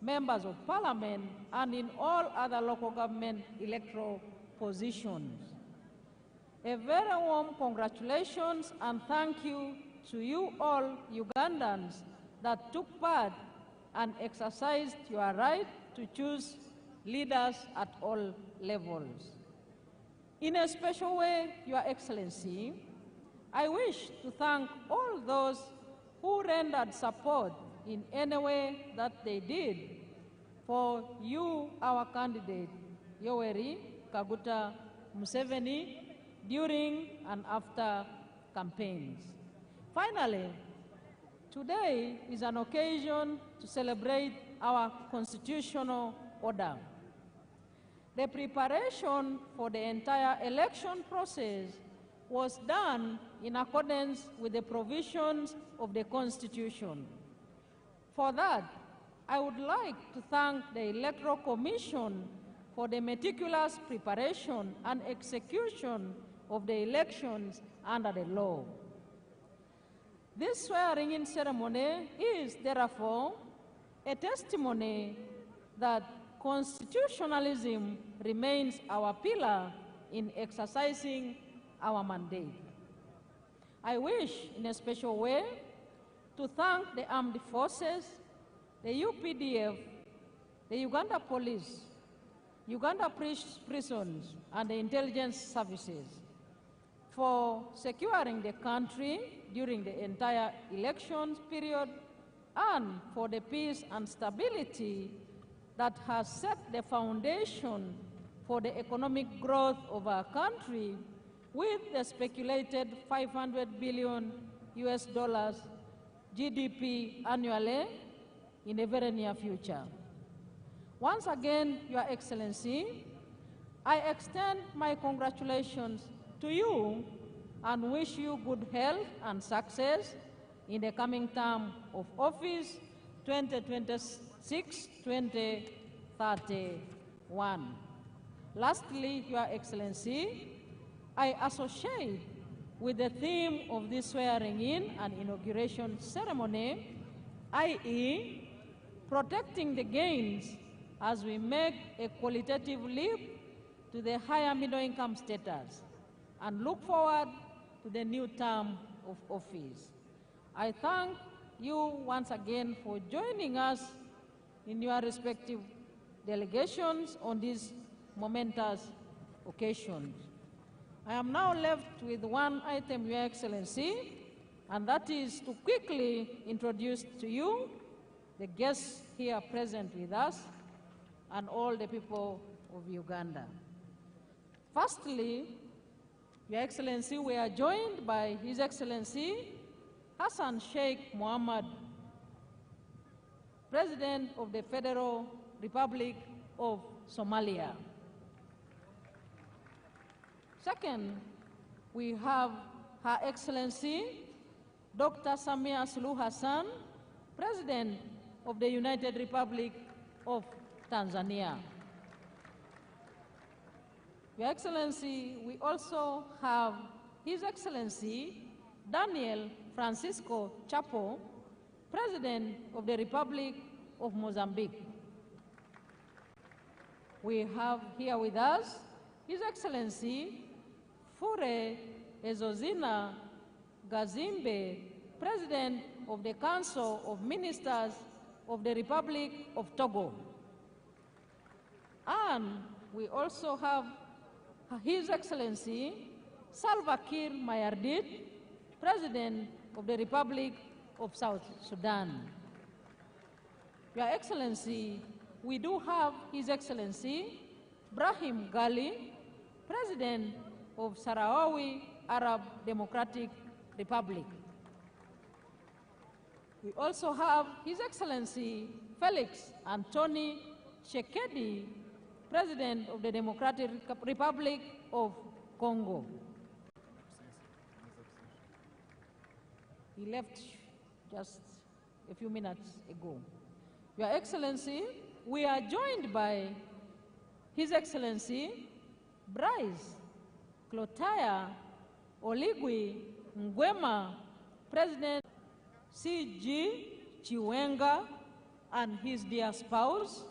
members of parliament, and in all other local government electoral positions. A very warm congratulations and thank you to you all Ugandans that took part and exercised your right to choose leaders at all levels. In a special way, Your Excellency, I wish to thank all those who rendered support in any way that they did for you, our candidate, Yoweri Kaguta Museveni, during and after campaigns. Finally, today is an occasion to celebrate our constitutional order. The preparation for the entire election process was done in accordance with the provisions of the Constitution. For that, I would like to thank the Electoral Commission for the meticulous preparation and execution of the elections under the law. This swearing-in ceremony is therefore a testimony that constitutionalism remains our pillar in exercising our mandate. I wish in a special way to thank the armed forces, the UPDF, the Uganda Police, Uganda prisons, and the intelligence services for securing the country during the entire elections period and for the peace and stability that has set the foundation for the economic growth of our country with the speculated $500 billion GDP annually in the very near future. Once again, Your Excellency, I extend my congratulations to you and wish you good health and success in the coming term of office 2026-2031. Lastly, Your Excellency, I associate with the theme of this swearing-in and inauguration ceremony, i.e., protecting the gains as we make a qualitative leap to the higher middle-income status and look forward to the new term of office. I thank you once again for joining us in your respective delegations on these momentous occasions. I am now left with one item, Your Excellency, and that is to quickly introduce to you the guests here present with us and all the people of Uganda. Firstly, Your Excellency, we are joined by His Excellency Hassan Sheikh Mohammed, President of the Federal Republic of Somalia. Second, we have Her Excellency Dr. Samia Suluhu Hassan, President of the United Republic of Tanzania. Your Excellency, we also have His Excellency Daniel Francisco Chapo, President of the Republic of Mozambique. We have here with us His Excellency Fure Ezozina Gazimbe, President of the Council of Ministers of the Republic of Togo. And we also have His Excellency Salva Kiir Mayardit, President of the Republic of South Sudan. Your Excellency, we do have His Excellency Brahim Gali, President of Sahrawi Arab Democratic Republic. We also have His Excellency Felix Anthony Tshisekedi, President of the Democratic Republic of Congo. He left just a few minutes ago. Your Excellency, we are joined by His Excellency Bryce Clotaire Oligui Nguema, President C.G. Chiwenga, and his dear spouse,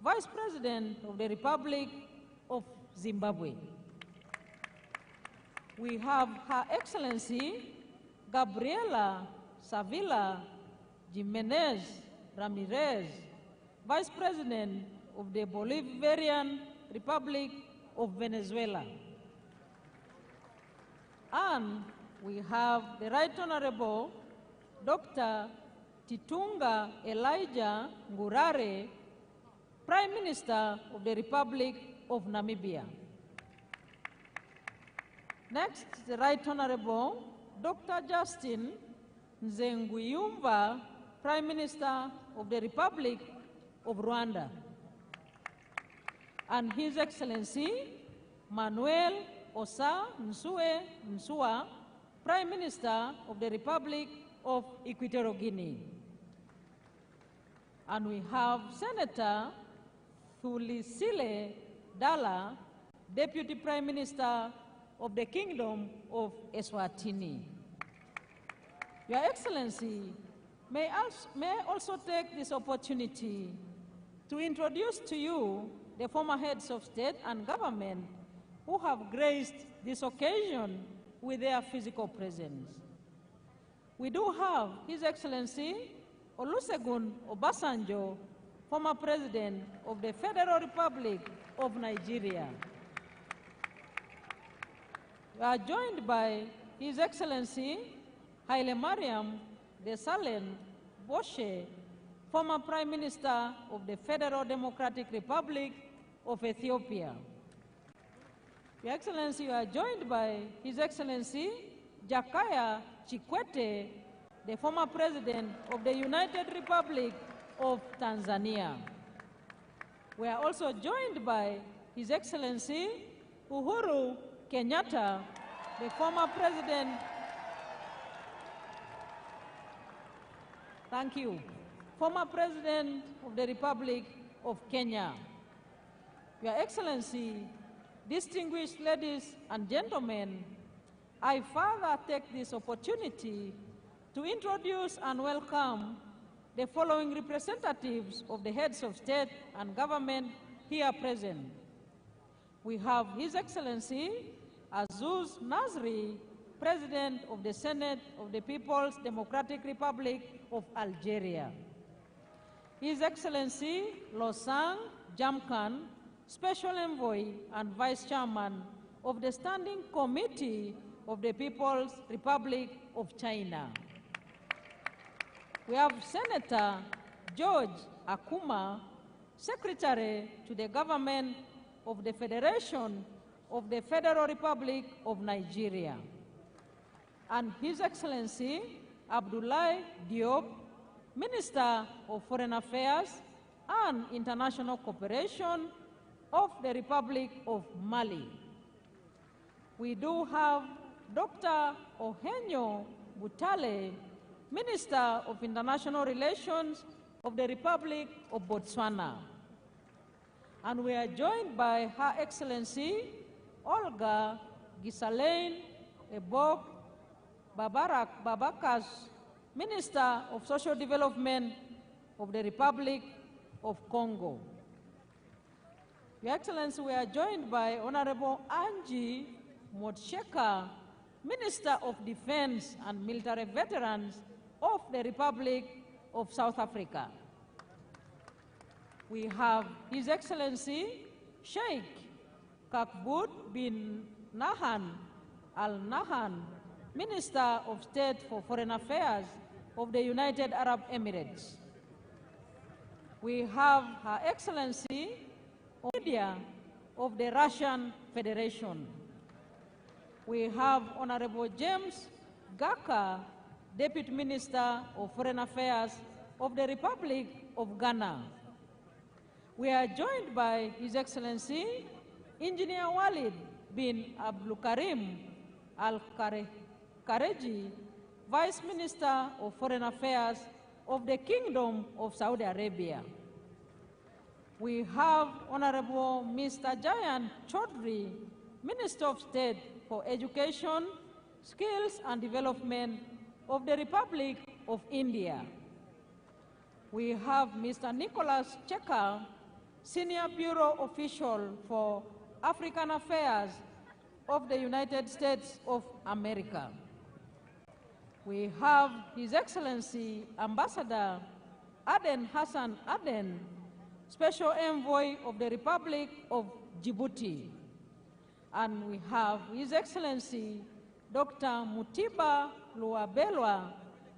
Vice President of the Republic of Zimbabwe. We have Her Excellency Gabriela Savila Jimenez Ramirez, Vice President of the Bolivarian Republic of Venezuela. And we have the Right Honorable Dr. Titunga Elijah Ngurare, Prime Minister of the Republic of Namibia. Next, the Right Honorable Dr. Justin Nzenguyumva, Prime Minister of the Republic of Rwanda. And His Excellency Manuel Osa Nsue Nsua, Prime Minister of the Republic of Equatorial Guinea. And we have Senator Thulisile Dala, Deputy Prime Minister of the Kingdom of Eswatini. Your Excellency, may I also take this opportunity to introduce to you the former heads of state and government who have graced this occasion with their physical presence. We do have His Excellency Olusegun Obasanjo, former President of the Federal Republic of Nigeria. We are joined by His Excellency Haile Mariam Desalegn Boshe, former Prime Minister of the Federal Democratic Republic of Ethiopia. Your Excellency, you are joined by His Excellency Jakaya Kikwete, the former President of the United Republic of Tanzania. We are also joined by His Excellency Uhuru Kenyatta, the former President. Thank you. Former President of the Republic of Kenya. Your Excellency, distinguished ladies and gentlemen, I further take this opportunity to introduce and welcome the following representatives of the heads of state and government here present. We have His Excellency Azouz Nasri, President of the Senate of the People's Democratic Republic of Algeria. His Excellency Losang Jamkan, Special Envoy and Vice Chairman of the Standing Committee of the People's Republic of China. We have Senator George Akuma, Secretary to the Government of the Federation of the Federal Republic of Nigeria. And His Excellency Abdoulaye Diop, Minister of Foreign Affairs and International Cooperation of the Republic of Mali. We do have Dr. Ohenyo Butale, Minister of International Relations of the Republic of Botswana. And we are joined by Her Excellency Olga Gisalaine Ebok Babakas, Minister of Social Development of the Republic of Congo. Your Excellency, we are joined by Honorable Angie Motsheka, Minister of Defense and Military Veterans of the Republic of South Africa. We have His Excellency Sheikh Kakbut bin Nahan Al Nahan, Minister of State for Foreign Affairs of the United Arab Emirates. We have Her Excellency Media of the Russian Federation. We have Honorable James Gaka, Deputy Minister of Foreign Affairs of the Republic of Ghana. We are joined by His Excellency Engineer Walid bin Abdulkarim Al-Kareji, Vice Minister of Foreign Affairs of the Kingdom of Saudi Arabia. We have Honorable Mr. Jayant Chaudhry, Minister of State for Education, Skills and Development of the Republic of India. We have Mr. Nicholas Checker, Senior Bureau Official for African Affairs of the United States of America. We have His Excellency Ambassador Aden Hassan Aden, Special Envoy of the Republic of Djibouti. And we have His Excellency Dr. Mutiba Luabelwa,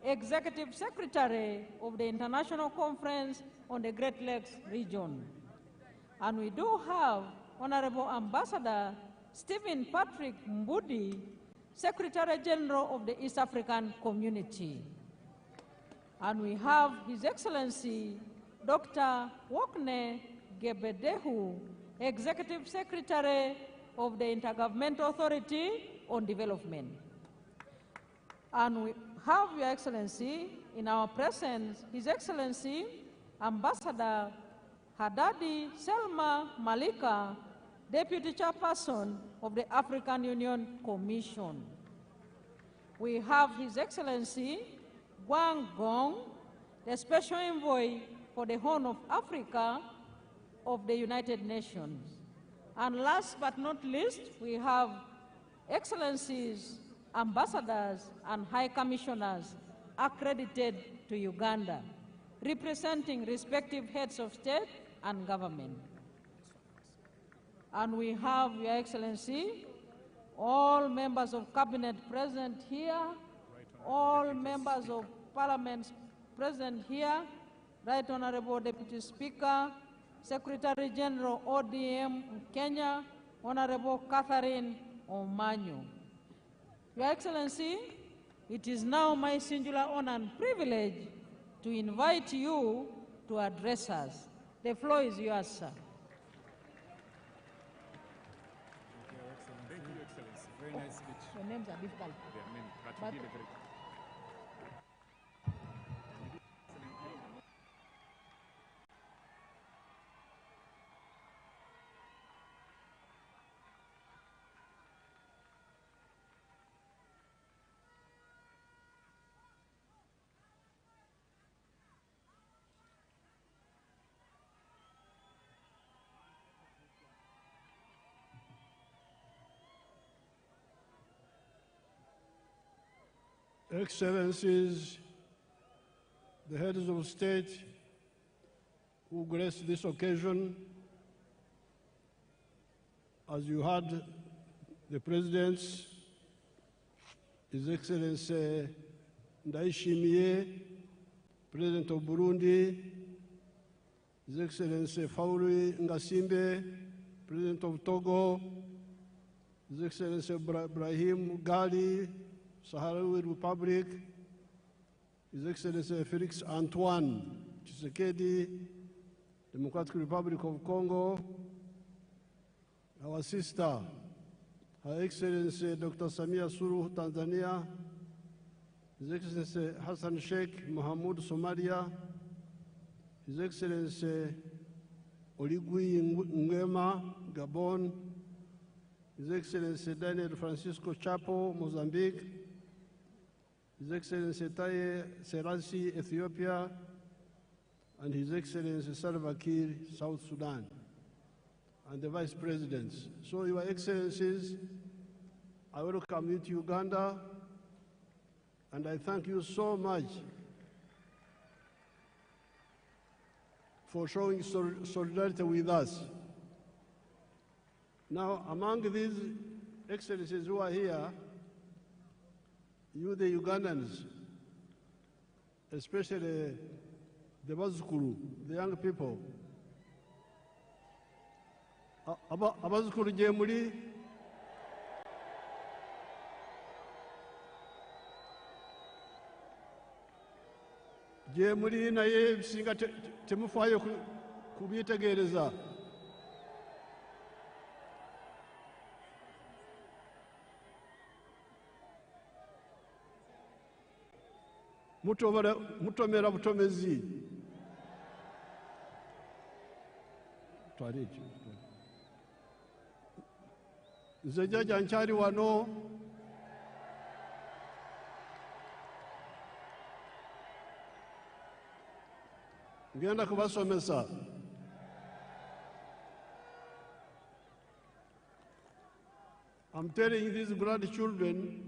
Executive Secretary of the International Conference on the Great Lakes region. And we do have Honorable Ambassador Stephen Patrick Mbudi, Secretary General of the East African Community. And we have His Excellency Dr. Wokne Gebedehu, Executive Secretary of the Intergovernmental Authority on Development. And we have Your Excellency in our presence, His Excellency Ambassador Hadadi Selma Malika, Deputy Chairperson of the African Union Commission. We have His Excellency Wang Gong, the Special Envoy for the Horn of Africa of the United Nations. And last but not least, we have Excellencies, Ambassadors, and High Commissioners accredited to Uganda, representing respective heads of state and government. And we have, Your Excellency, all members of cabinet present here, all members of parliament present here, Right Honorable Deputy Speaker, Secretary General ODM Kenya, Honorable Catherine Omanyo. Your Excellency, it is now my singular honor and privilege to invite you to address us. The floor is yours, sir. Thank you, Your Excellency. Very nice speech. Your names are difficult. There are many, but you did a very Excellencies, the heads of state who graced this occasion, as you heard the presidents, His Excellency Ndayishimiye, President of Burundi, His Excellency Fauri Ngasimbe, President of Togo, His Excellency Ibrahim Gali, Sahrawi Republic, His Excellency Felix Antoine Tshisekedi, Democratic Republic of Congo, our sister, Her Excellency Dr. Samia Suluhu, Tanzania, His Excellency Hassan Sheikh Mohamud, Somalia, His Excellency Oligui Nguema, Gabon, His Excellency Daniel Francisco Chapo, Mozambique, His Excellency Taye Serasi, Ethiopia, and His Excellency Salva Kiir, South Sudan, and the Vice Presidents. So, Your Excellencies, I welcome you to Uganda, and I thank you so much for showing solidarity with us. Now, among these excellencies who are here, you, the Ugandans, especially the Bazukuru, the young people, Abazukuru Jemuri, Jemuri naye singa temufayo kubitegereza. Mutomera butomezi. Twaricho. Nze jaja nkyali wano. Ngenda kubasomesa. I'm telling these grandchildren,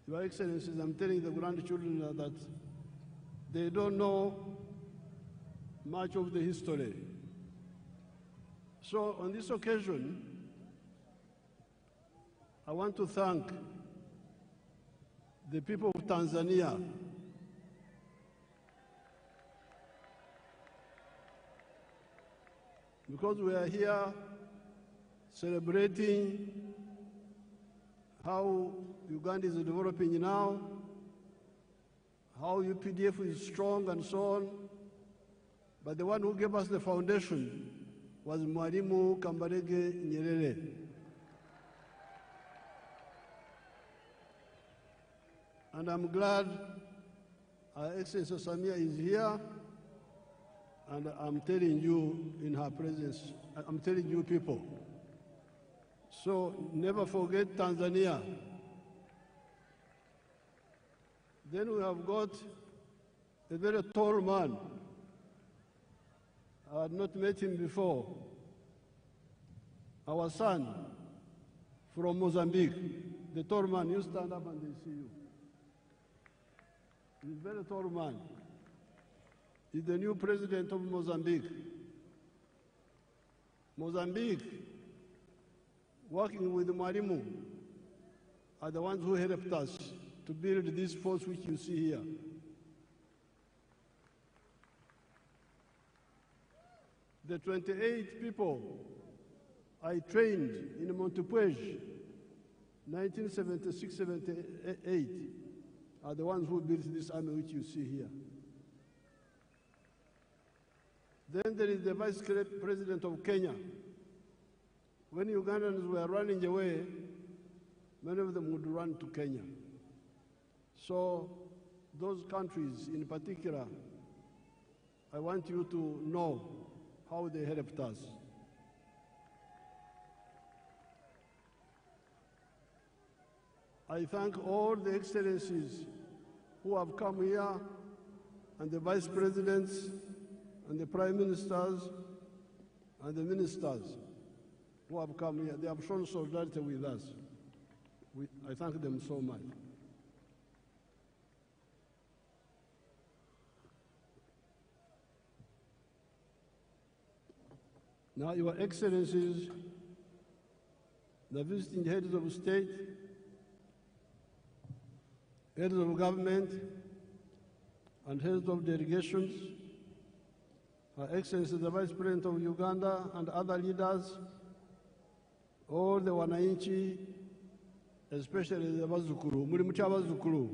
Your Excellencies, I'm telling the grandchildren that they don't know much of the history. So on this occasion, I want to thank the people of Tanzania because we are here celebrating how Uganda is developing now, how UPDF is strong and so on. But the one who gave us the foundation was Mwalimu Kambarage Nyerere. And I'm glad Our Excellency Samia is here And I'm telling you in her presence, I'm telling you people. So never forget Tanzania. Then we have got a very tall man. I had not met him before. Our son from Mozambique, the tall man, you stand up and they see you. He's a very tall man. He's the new president of Mozambique. Mozambique, working with Mwalimu, are the ones who helped us to build this force which you see here. The 28 people I trained in Montepuez, 1976-78, are the ones who built this army which you see here. Then there is the Vice President of Kenya. When Ugandans were running away, many of them would run to Kenya. So those countries in particular, I want you to know how they helped us. I thank all the excellencies who have come here, and the vice presidents, and the prime ministers, and the ministers who have come here. They have shown solidarity with us. I thank them so much. Now, Your Excellencies, the visiting heads of state, heads of government, and heads of delegations, Her Excellency the Vice President of Uganda and other leaders, all the wananchi, especially the Bazukuru, muri mucha Bazukuru.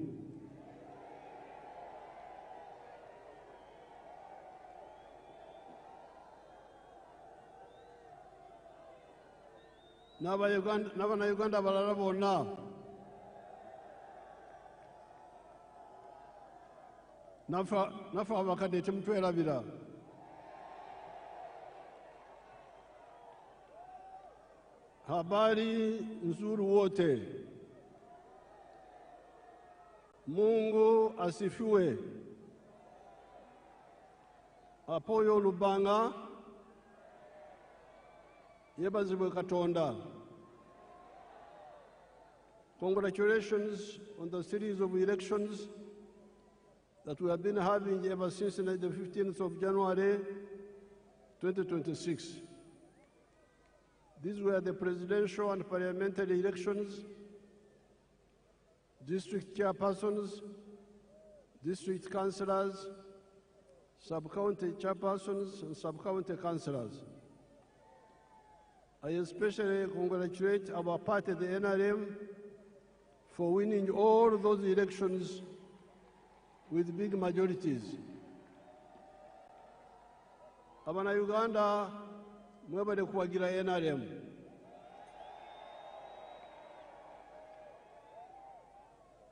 N'Abanyayuganda balala bonna nafa abakadde temutwerabira. Habari nzuri wote. Mungu asifiwe. Apoyo Lubanga yebazibwe Katonda. Congratulations on the series of elections that we have been having ever since the 15th of January 2026. These were the presidential and parliamentary elections, district chairpersons, district councillors, sub-county chairpersons, and sub-county councillors. I especially congratulate our party, the NRM, for winning all those elections with big majorities. Abana-Uganda, mwebale kuwagira NRM.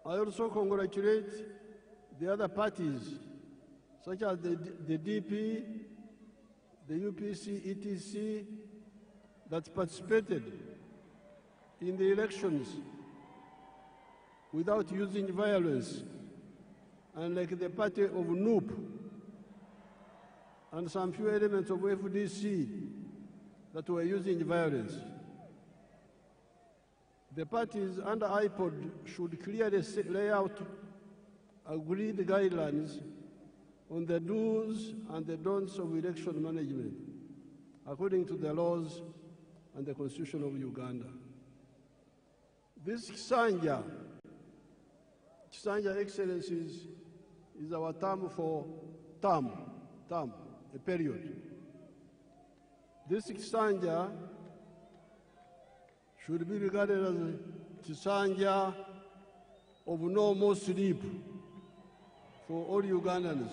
I also congratulate the other parties, such as the DP, the UPC, ETC, that participated in the elections without using violence, and like the party of NUP and some few elements of FDC that were using violence. The parties under IPOD should clearly lay out agreed guidelines on the do's and the don'ts of election management, according to the laws and the Constitution of Uganda. This Kisanja, Excellencies, is our term for a period. This Kisanja should be regarded as a Kisanja of no more sleep for all Ugandans.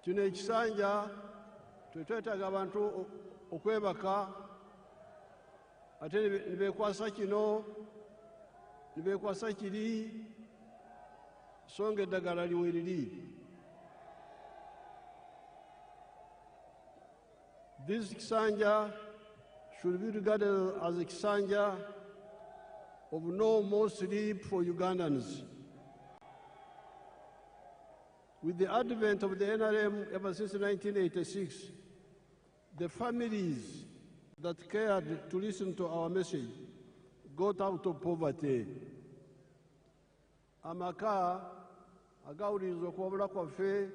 Kino ekisanja twetwetaaga abantu okwebaka ate nibeekwasa kino nibeekwasa kiri so nga eddagala liwe liri. This Kisanja should be regarded as a Kisanja of no more sleep for Ugandans. With the advent of the NRM ever since 1986, the families that cared to listen to our message got out of poverty. Amaka agawulirizwa okwabula kwaffe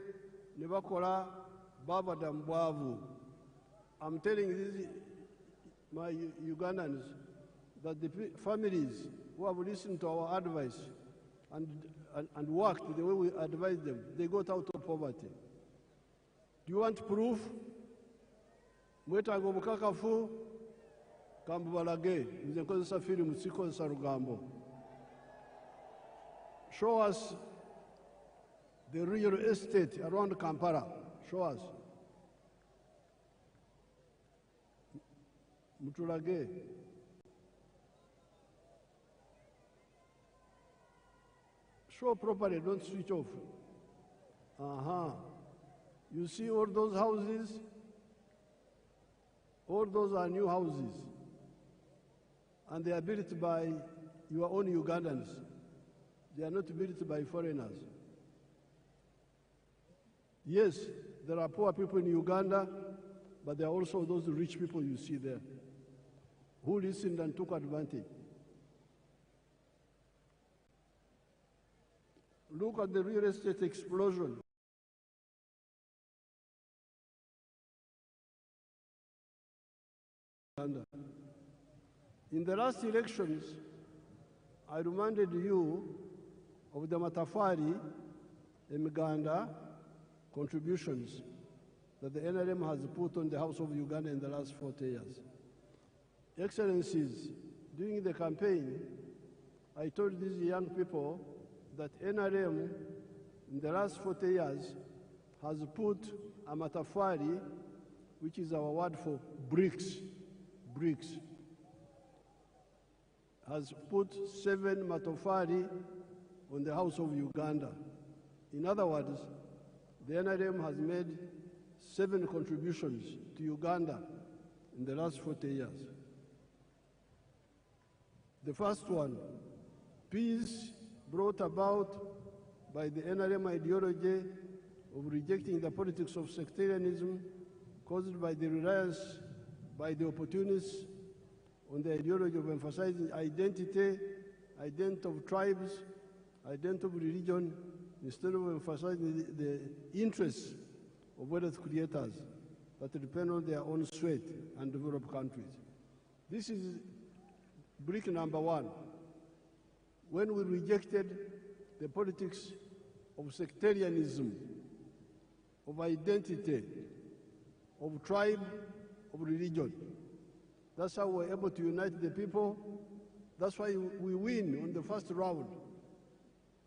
ne bakola babadda mu bwavu. I'm telling these, my Ugandans, that the families who have listened to our advice and worked the way we advised them, they got out of poverty. Do you want proof? Mwetaaga obukakafu kambubalage nze nkozesa firimu sikozesa lugambo. Show us the real estate around Kampala. Show us. Mutulage. Show properly, don't switch off. You see all those houses? All those are new houses. And they are built by your own Ugandans. They are not built by foreigners. Yes, there are poor people in Uganda, but there are also those rich people you see there who listened and took advantage. Look at the real estate explosion. In the last elections, I reminded you of the Matafari and Uganda contributions that the NRM has put on the House of Uganda in the last 40 years. Excellencies, during the campaign, I told these young people that NRM in the last 40 years has put a Matafari, which is our word for bricks, has put 7 matofari on the House of Uganda. In other words, the NRM has made 7 contributions to Uganda in the last 40 years. The first one, peace brought about by the NRM ideology of rejecting the politics of sectarianism caused by the reliance by the opportunists on the ideology of emphasizing identity of tribes, identity of religion, instead of emphasizing the interests of wealth creators that depend on their own sweat and developed countries. This is brick number 1. When we rejected the politics of sectarianism, of identity, of tribe, of religion. That's how we're able to unite the people. That's why we win on the first round,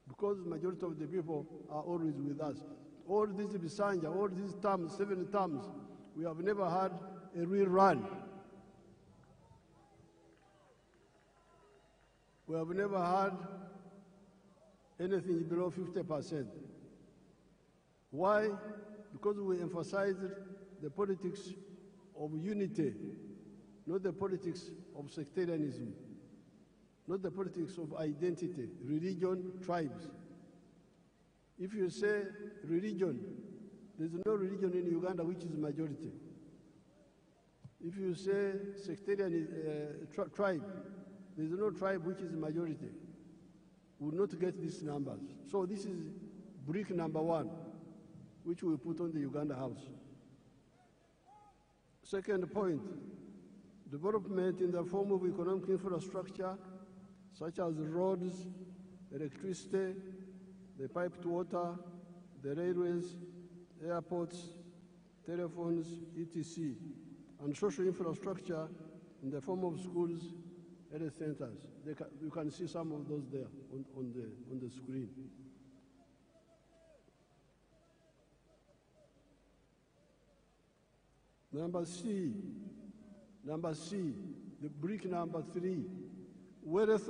because the majority of the people are always with us. All these Bisanja, all these terms, 7 terms, we have never had a real run. We have never had anything below 50%. Why? Because we emphasized the politics of unity, not the politics of sectarianism, not the politics of identity, religion, tribes. If you say religion, there's no religion in Uganda which is majority. If you say sectarian tribe, there's no tribe which is majority. We will not get these numbers. So this is brick number 1, which we put on the Uganda House. Second point, development in the form of economic infrastructure, such as roads, electricity, the piped water, the railways, airports, telephones, etc., and social infrastructure in the form of schools, health centers. You can see some of those there on the screen. Number C, the brick number 3, wealth.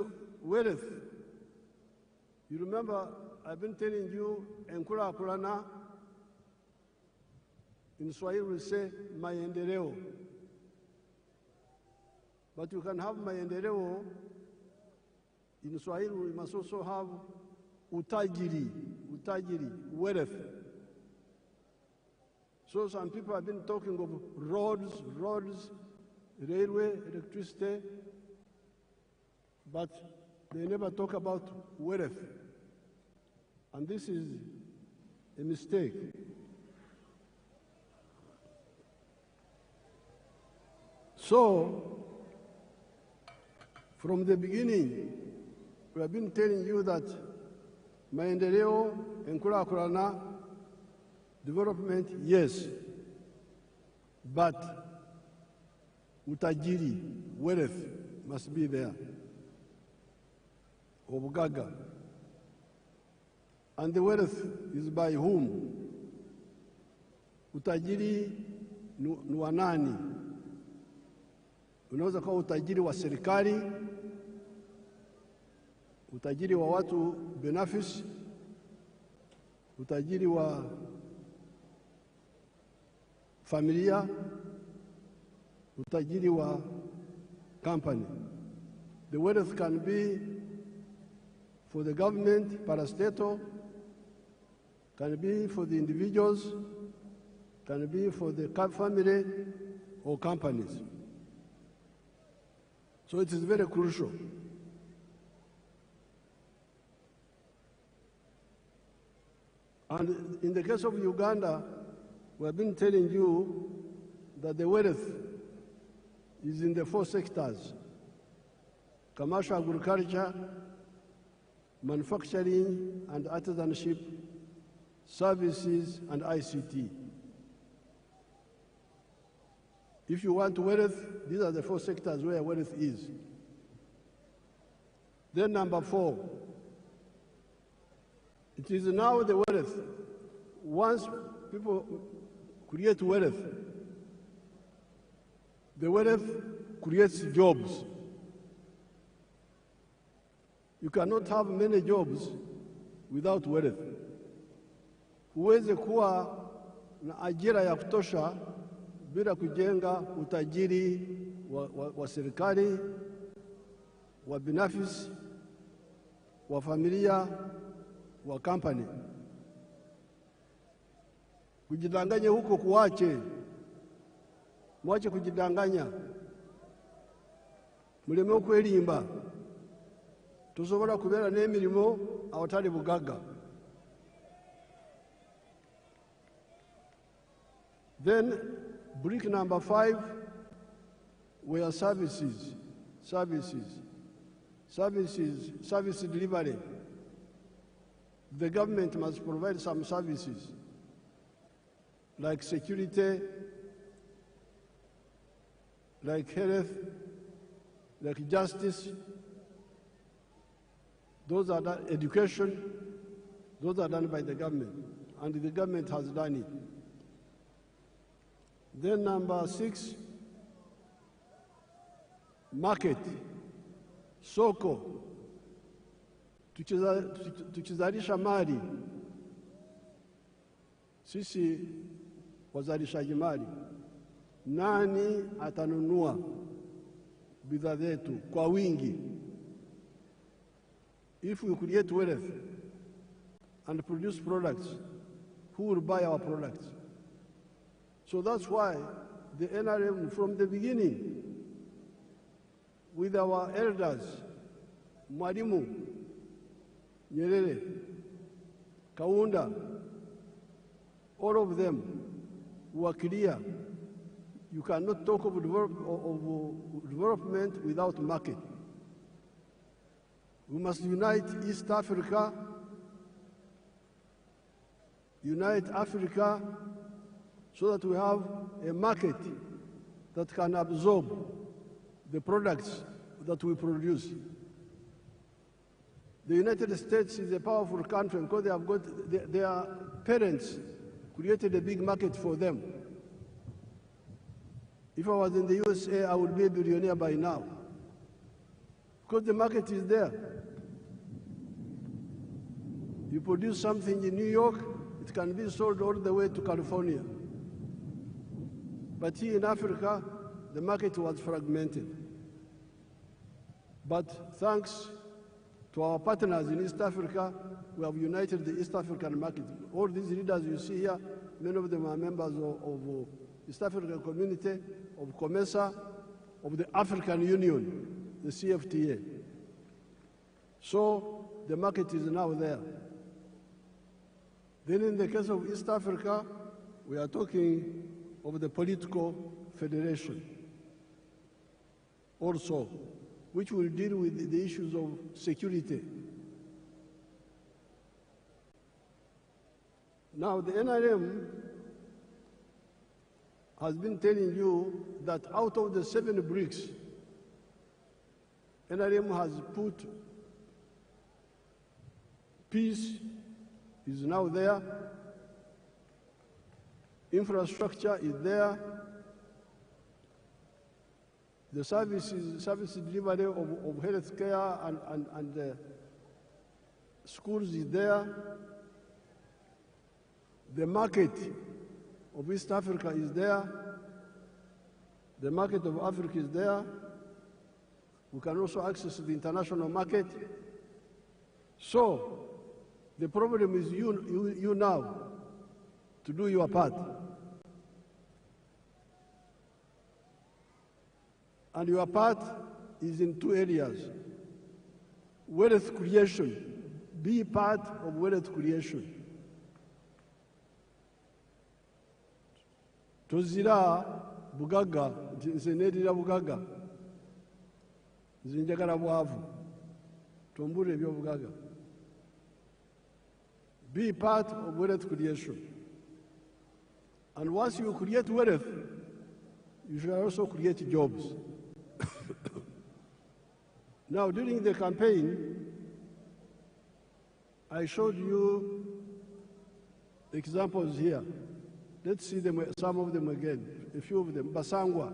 You remember, I've been telling you, Enkulakulana In Swahili we say maendeleo. But you can have maendeleo. In Swahili we must also have utajiri, wealth. So some people have been talking of roads, railway, electricity, but they never talk about wealth. And this is a mistake. So, from the beginning, we have been telling you that maendeleo, enkulakulana, development, yes, but utajiri, wealth, must be there. Obugaga. And the wealth is by whom? Utajiri ni wa nani? Unaweza kuwa utajiri wa serikali, utajiri wa watu binafsi, utajiri wa familia, utajiri wa company. The wealth can be for the government, parastatal, can be for the individuals, can be for the family or companies. So it is very crucial. And in the case of Uganda, we have been telling you that the wealth is in the 4 sectors: commercial agriculture, manufacturing and artisanship, services, and ICT. If you want wealth, these are the 4 sectors where wealth is. Then number 4, it is now the wealth. Once people create wealth, the wealth creates jobs. You cannot have many jobs without wealth. Huwezi kuwa na ajira ya kutosha bila kujenga utajiri wa serikali, wa binafsi, wa familia, wa company. Kujidanganya huko kuache. Mwache kujidanganya. Muleme okwelimba. Tusobola kubeera n'emirimo awatali bugaga. Then, brick number 5 were services. Service delivery. The government must provide some services like security, like health, like justice. Those are done, education, those are done by the government, and the government has done it. Then number 6, market, soko. Tukizalisha mali, sisi wazalishaji mali, nani atanunua bidhaa zetu kwa wingi? If we create wealth and produce products, who will buy our products? So that's why the NRM, from the beginning, with our elders, Mwalimu, Nyerere, Kaunda, all of them were clear. You cannot talk of development without market. We must unite East Africa, unite Africa, so that we have a market that can absorb the products that we produce. The United States is a powerful country because they have got their parents created a big market for them. If I was in the USA, I would be a billionaire by now, because the market is there. You produce something in New York, it can be sold all the way to California. But here in Africa, the market was fragmented. But thanks to our partners in East Africa, we have united the East African market. All these leaders you see here, many of them are members of East African Community, of COMESA, of the African Union, the CFTA. So the market is now there. Then in the case of East Africa, we are talking of the political federation also, which will deal with the issues of security. Now, the NRM has been telling you that out of the 7 BRICS, NRM has put peace is now there, infrastructure is there, the service delivery of health care and schools is there, the market of East Africa is there, the market of Africa is there, we can also access the international market. So the problem is you now to do your part. And your part is in 2 areas. Wealth creation. Be part of wealth creation. Tozira bugaga, nsenedira bugaga. Zinjagala bwavu. Tumbure ebyo bugaga. Be part of wealth creation. And once you create wealth, you should also create jobs. Now, during the campaign, I showed you examples here. Let's see them, some of them again, a few of them. Basangwa.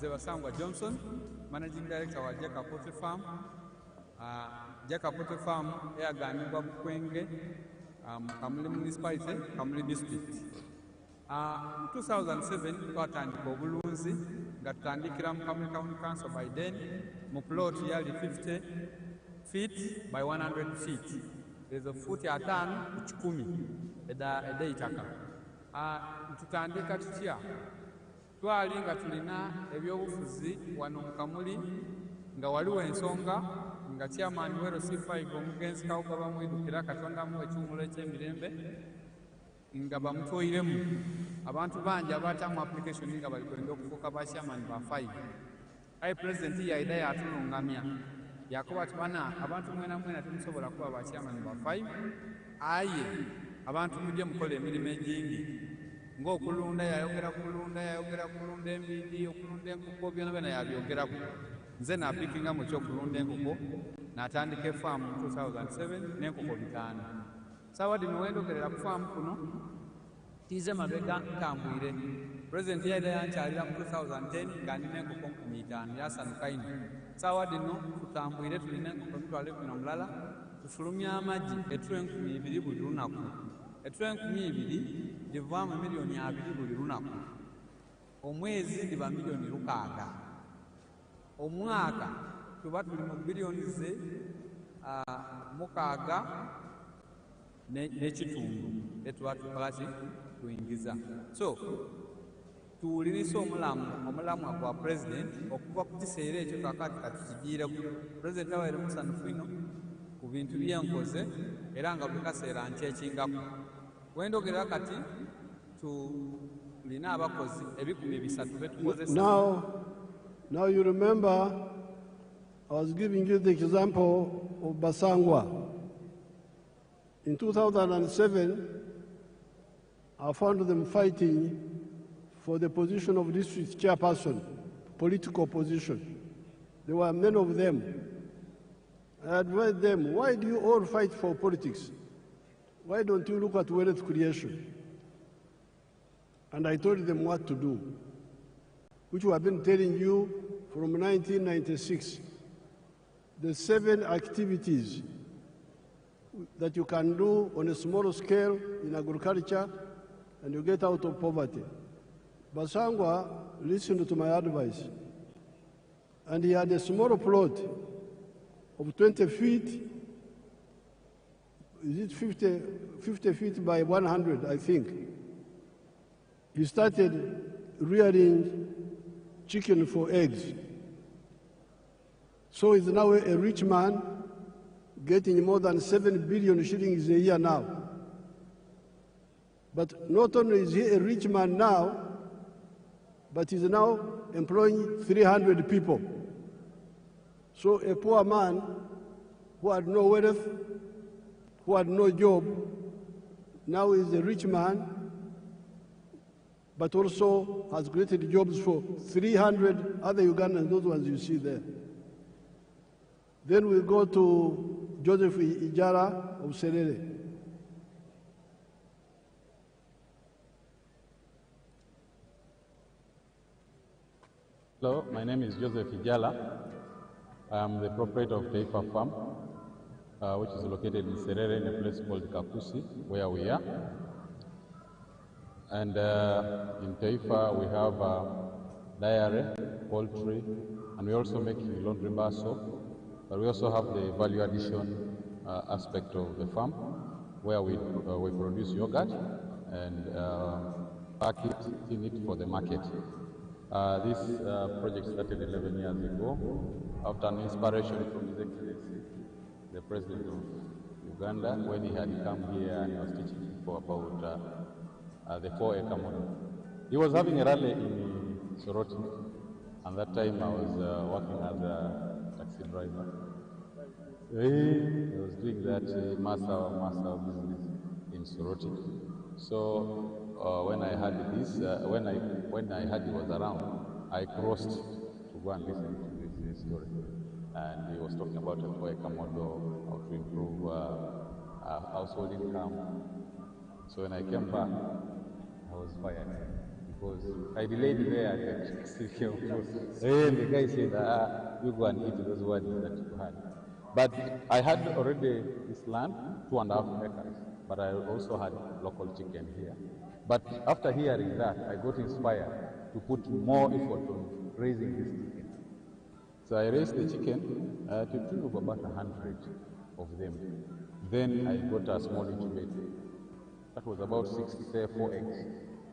Basangwa Johnson, Managing Director wa Jeka Poultry Farm. Jeka Poultry Farm eyaganibwa Bukwenge, Kamuli Municipality, Kamuli District. 2007 twatandika obulunzi nga tutandikira mu Kamuli County Council by then mu plot yali 50 feet by 100 feet. There's a foot atano ku 10 edeitaka. Tutandika tutya twali nga tulina ebyobufuzi wano mu Kamuli nga waliwo ensonga nga chairman wero C5 omugenzi kawugaba mwidukira Katonda mu ekyumulo eky'emirembe nga bamutoyiremu abantu bangi abatamu application nga bali kwenda okufuuka ba chairman ba 5. Aye president yaida yatunungamya yakuba tubana abantu mwena mwena tumusobola kuba ba chairman ba 5. Aye abantu mujje mukola emirimu egingi ng'okulunda yayogera kulunda embidi okulunda enkoko byonna yabyogerako. Nze napikinga mu kyokulunda enkoko n'atandika efaamu mu 2007 n'enkoko 5. Sawa dino wendogerera ku faamu kuno tize mabega ntambwire. President yaida yankyalira mu 2010 nga nina enkoko 5,000 yasanuka ino. Sawa dino tutambwire tulina enkoko emitwalo 10 tufulumya amagi ettulo 2,000 buli lunaku. Ettulo 2,000 livaamu miliyoni 2 buli lunaku. Omwezi liba miliyoni 6. Omwaka tuba tuli mu biliyoni ze 6 n'ekitundu etuba tukolaki kuyingiza. So tuwuliriza omulamu gwa president okuva ku kiseera ekyo kakati katukigiireko. President awaire musanufu ino ku bintu byenkoze era nga buli kaseera nkyekingako. Wendogerera kati tulina abakozi 300 betukozesa. Now you remember I was giving you the example of Basangwa. In 2007, I found them fighting for the position of district chairperson, political position. There were many of them. I advised them, why do you all fight for politics? Why don't you look at wealth creation? And I told them what to do, which we have been telling you from 1996, the 7 activities that you can do on a small scale in agriculture and you get out of poverty. Basangwa listened to my advice, and he had a small plot of 20 feet, is it 50 feet by 100, I think. He started rearing chicken for eggs. So he's now a rich man, getting more than 7 billion shillings a year now. But not only is he a rich man now, but he's now employing 300 people. So a poor man who had no wealth, who had no job, now is a rich man, but also has created jobs for 300 other Ugandans, those ones you see there. Then we go to Joseph Ijara of Serere. Hello, my name is Joseph Ijala. I am the proprietor of Taifa Farm, which is located in Serere in a place called Kakusi, where we are. And in Taifa we have dairy, poultry, and we also make laundry bar soap. But we also have the value addition aspect of the farm, where we produce yogurt and pack it, tin it for the market. This project started 11 years ago after an inspiration from His Excellency, the President of Uganda, when he had come here and was teaching people about the 4-acre model. He was having a rally in Soroti, and that time I was working as a taxi driver. He was doing that Massa business in Soroti. So when I heard this, when I heard he was around, I crossed to go and listen to his story. And he was talking about a 4-acre model, how to improve household income. So when I came back, I was fired because I delayed there at the guy said, you go and eat those words that you had. But I had already this land, 2.5 acres, but I also had local chicken here. But after hearing that, I got inspired to put more effort on raising this chicken. So I raised the chicken to the tune of about 100 of them. Then I got a small incubator. That was about 4 eggs.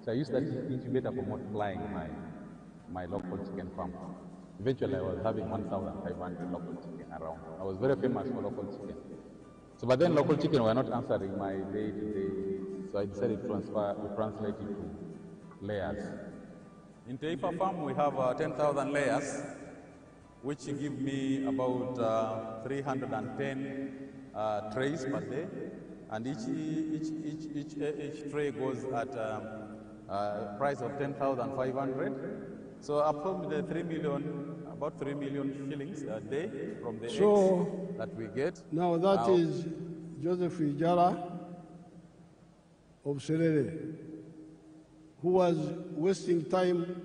So I used that incubator for multiplying my local chicken farm. Eventually I was having 1,500 local chicken around. I was very famous for local chicken. So but then local chicken were not answering my day-to-day needs. So I decided to translate it to layers. In Taifa Farm we have 10,000 layers, which give me about 310 trays per day. And each tray goes at a price of 10,500. So approximately about 3 million shillings a day from the eggs that we get. Now that is Joseph Ijala of Serere, who was wasting time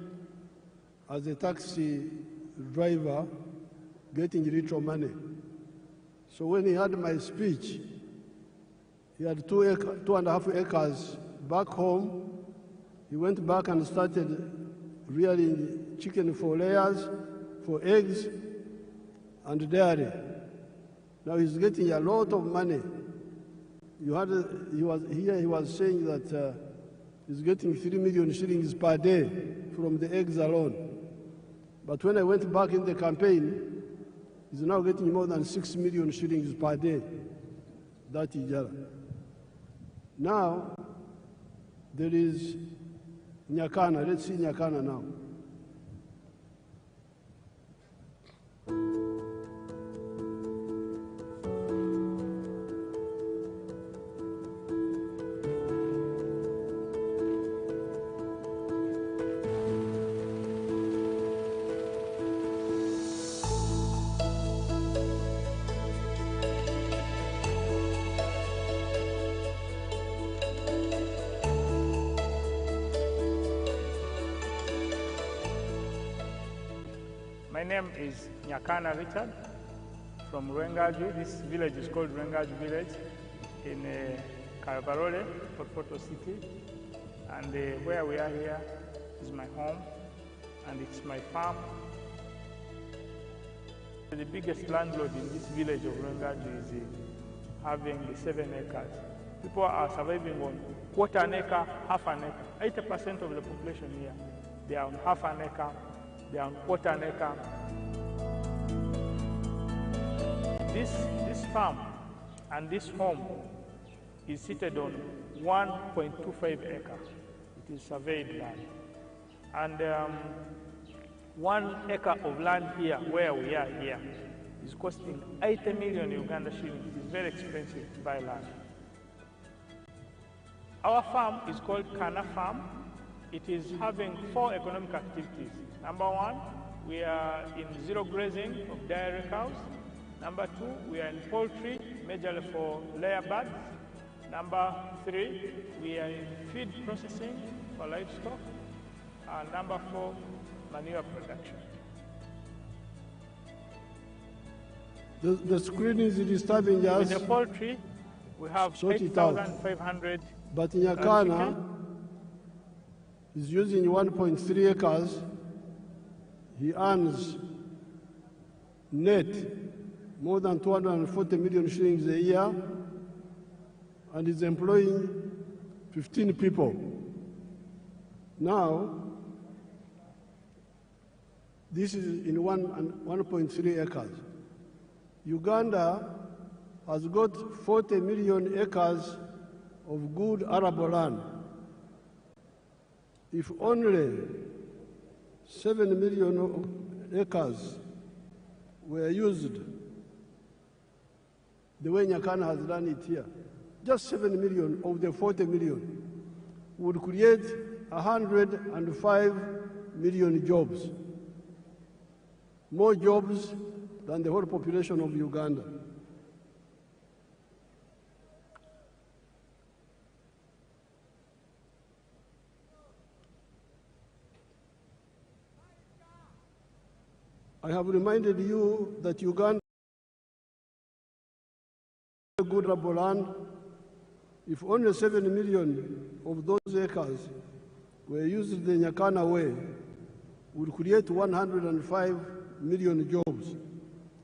as a taxi driver getting little money. So when he heard my speech, he had 2.5 acres back home. He went back and started rearing chicken for layers, for eggs, and dairy. Now he's getting a lot of money. He was saying that he's getting 3 million shillings per day from the eggs alone. But when I went back in the campaign, he's now getting more than 6 million shillings per day. That Ijala. Now, there is Nyakana. Let's see Nyakana now. My name is Nyakana Richard from Rwengaju. This village is called Rwengaju village in Karabarole, Potpoto City. And where we are here is my home and it's my farm. The biggest landlord in this village of Rwengaju is having 7 acres. People are surviving on quarter an acre, half an acre. 80% of the population here, they are on half an acre, they are on quarter an acre. This farm and this home is seated on 1.25 acres. It is surveyed land. And 1 acre of land here, where we are here, is costing 80 million Uganda shillings. It is very expensive to buy land. Our farm is called Kana Farm. It is having 4 economic activities. Number 1, we are in zero grazing of dairy cows. Number 2, we are in poultry, majorly for layer birds. Number 3, we are in feed processing for livestock. And number 4, manure production. The screen is disturbing us. With the poultry, we have 8,500. But Nyakana is using 1.3 acres. He earns net more than 240 million shillings a year and is employing 15 people. Now, this is in 1.3 acres. Uganda has got 40 million acres of good arable land. If only 7 million acres were used the way Nyakana has done it here, just 7 million of the 40 million would create 105 million jobs, more jobs than the whole population of Uganda. I have reminded you that Uganda has good arable land. If only 7 million of those acres were used the Nyakana way, would create 105 million jobs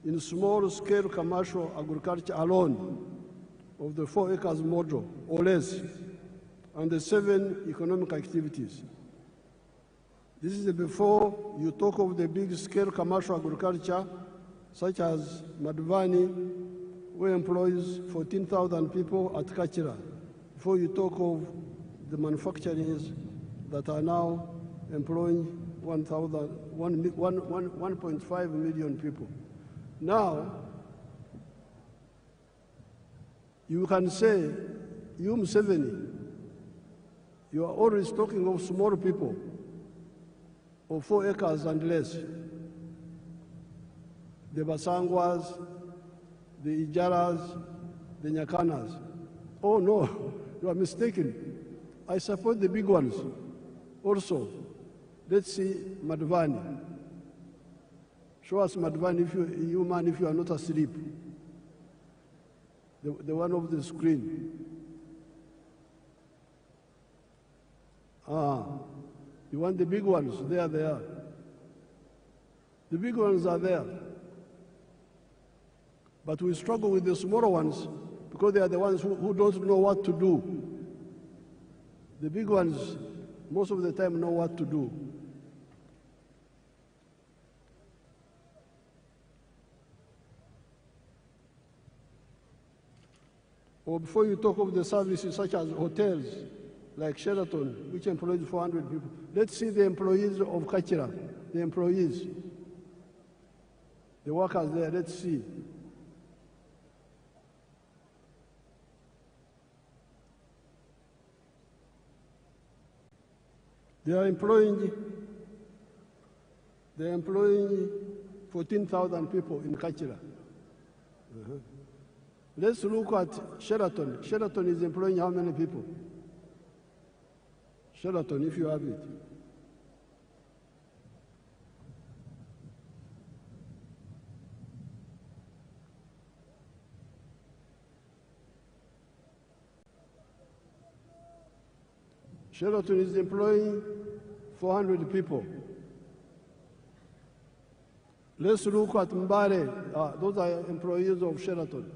in small-scale commercial agriculture alone of the 4 acres model or less, and the 7 economic activities. This is before you talk of the big-scale commercial agriculture, such as Museveni, where employs 14,000 people at Kachira, before you talk of the manufacturers that are now employing 1.5 million people. Now, you can say, you Museveni, you are always talking of small people, of 4 acres and less. The Basangwas, the Ijaras, the Nyakanas. Oh no, you are mistaken. I support the big ones also. Let's see Museveni. Show us Museveni, if you are not asleep. The one of the screen. You want the big ones? There they are. The big ones are there. But we struggle with the smaller ones because they are the ones who don't know what to do. The big ones, most of the time, know what to do. Or before you talk of the services such as hotels, like Sheraton, which employs 400 people. Let's see the employees of Kachira, the employees, the workers there, let's see. They are employing 14,000 people in Kachira. Let's look at Sheraton. Sheraton is employing how many people? Sheraton, if you have it. Sheraton is employing 400 people. Let's look at Mbare. Those are employees of Sheraton.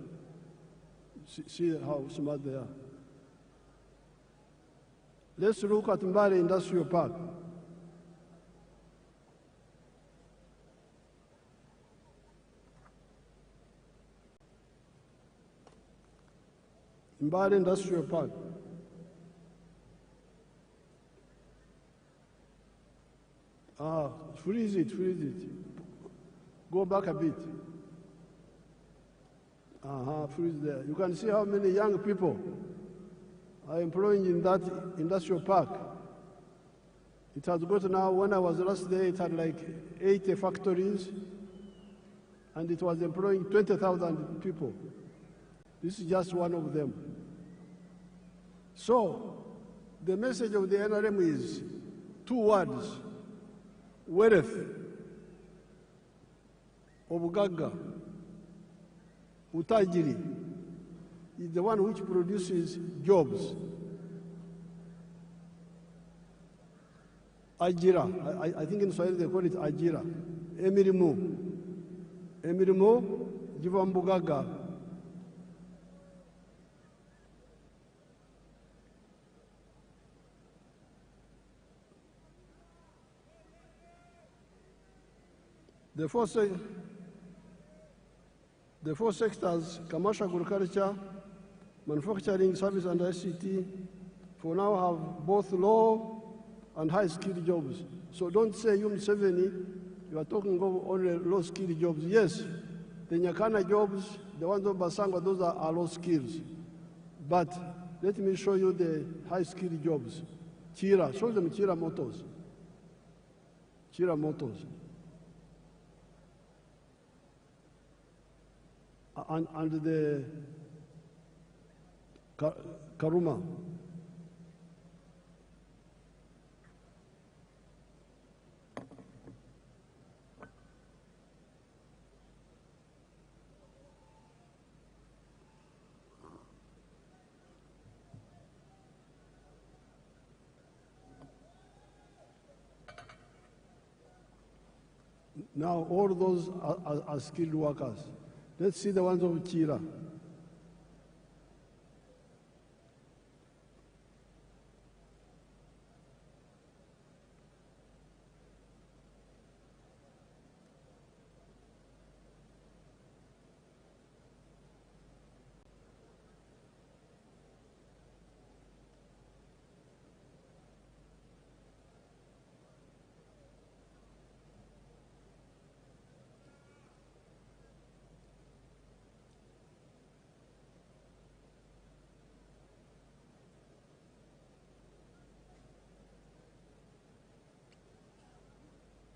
See how smart they are. Let's look at Mbare Industrial Park. Mbare Industrial Park. Freeze it. Go back a bit. Freeze there. You can see how many young people are employing in that industrial park. It has got now, when I was last there, it had like 80 factories, and it was employing 20,000 people. This is just one of them. So, the message of the NRM is 2 words: wealth, obugagga, utajiri is the one which produces jobs. Ajira, I think in Swahili they call it ajira. Emirimu jiva mbugagga. The four sectors, commercial agriculture, manufacturing, service, and ICT, for now have both low and high-skilled jobs. So don't say, you Museveni, you are talking of only low-skilled jobs. Yes, the Nyakana jobs, the ones of Basangwa, those are low skills. But let me show you the high-skilled jobs. Chira, show them Chira Motors. Chira Motors. And the Karuma. Now all those are skilled workers. Let's see the ones of Chira.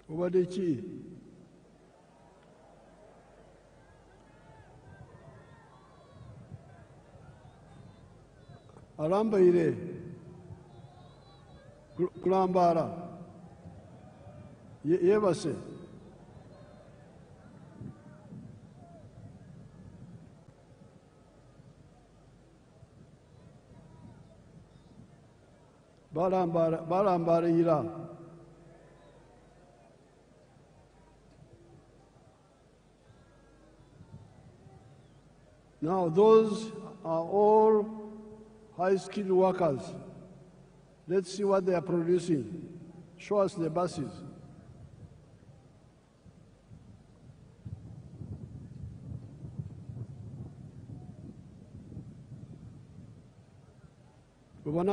Obadde ki? Alambaire kulambala yebase balambalira. Now, those are all high-skilled workers. Let's see what they are producing. Show us the buses. When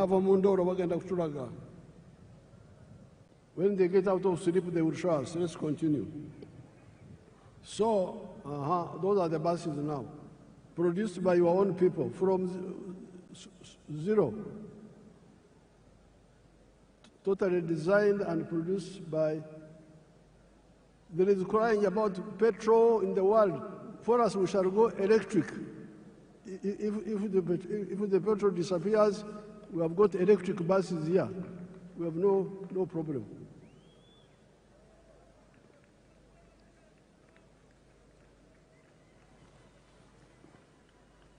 they get out of sleep, they will show us. Let's continue. So, those are the buses now. Produced by your own people from zero. Totally designed and produced by. There is crying about petrol in the world. For us, we shall go electric. If the petrol disappears, we have got electric buses here. We have no problem.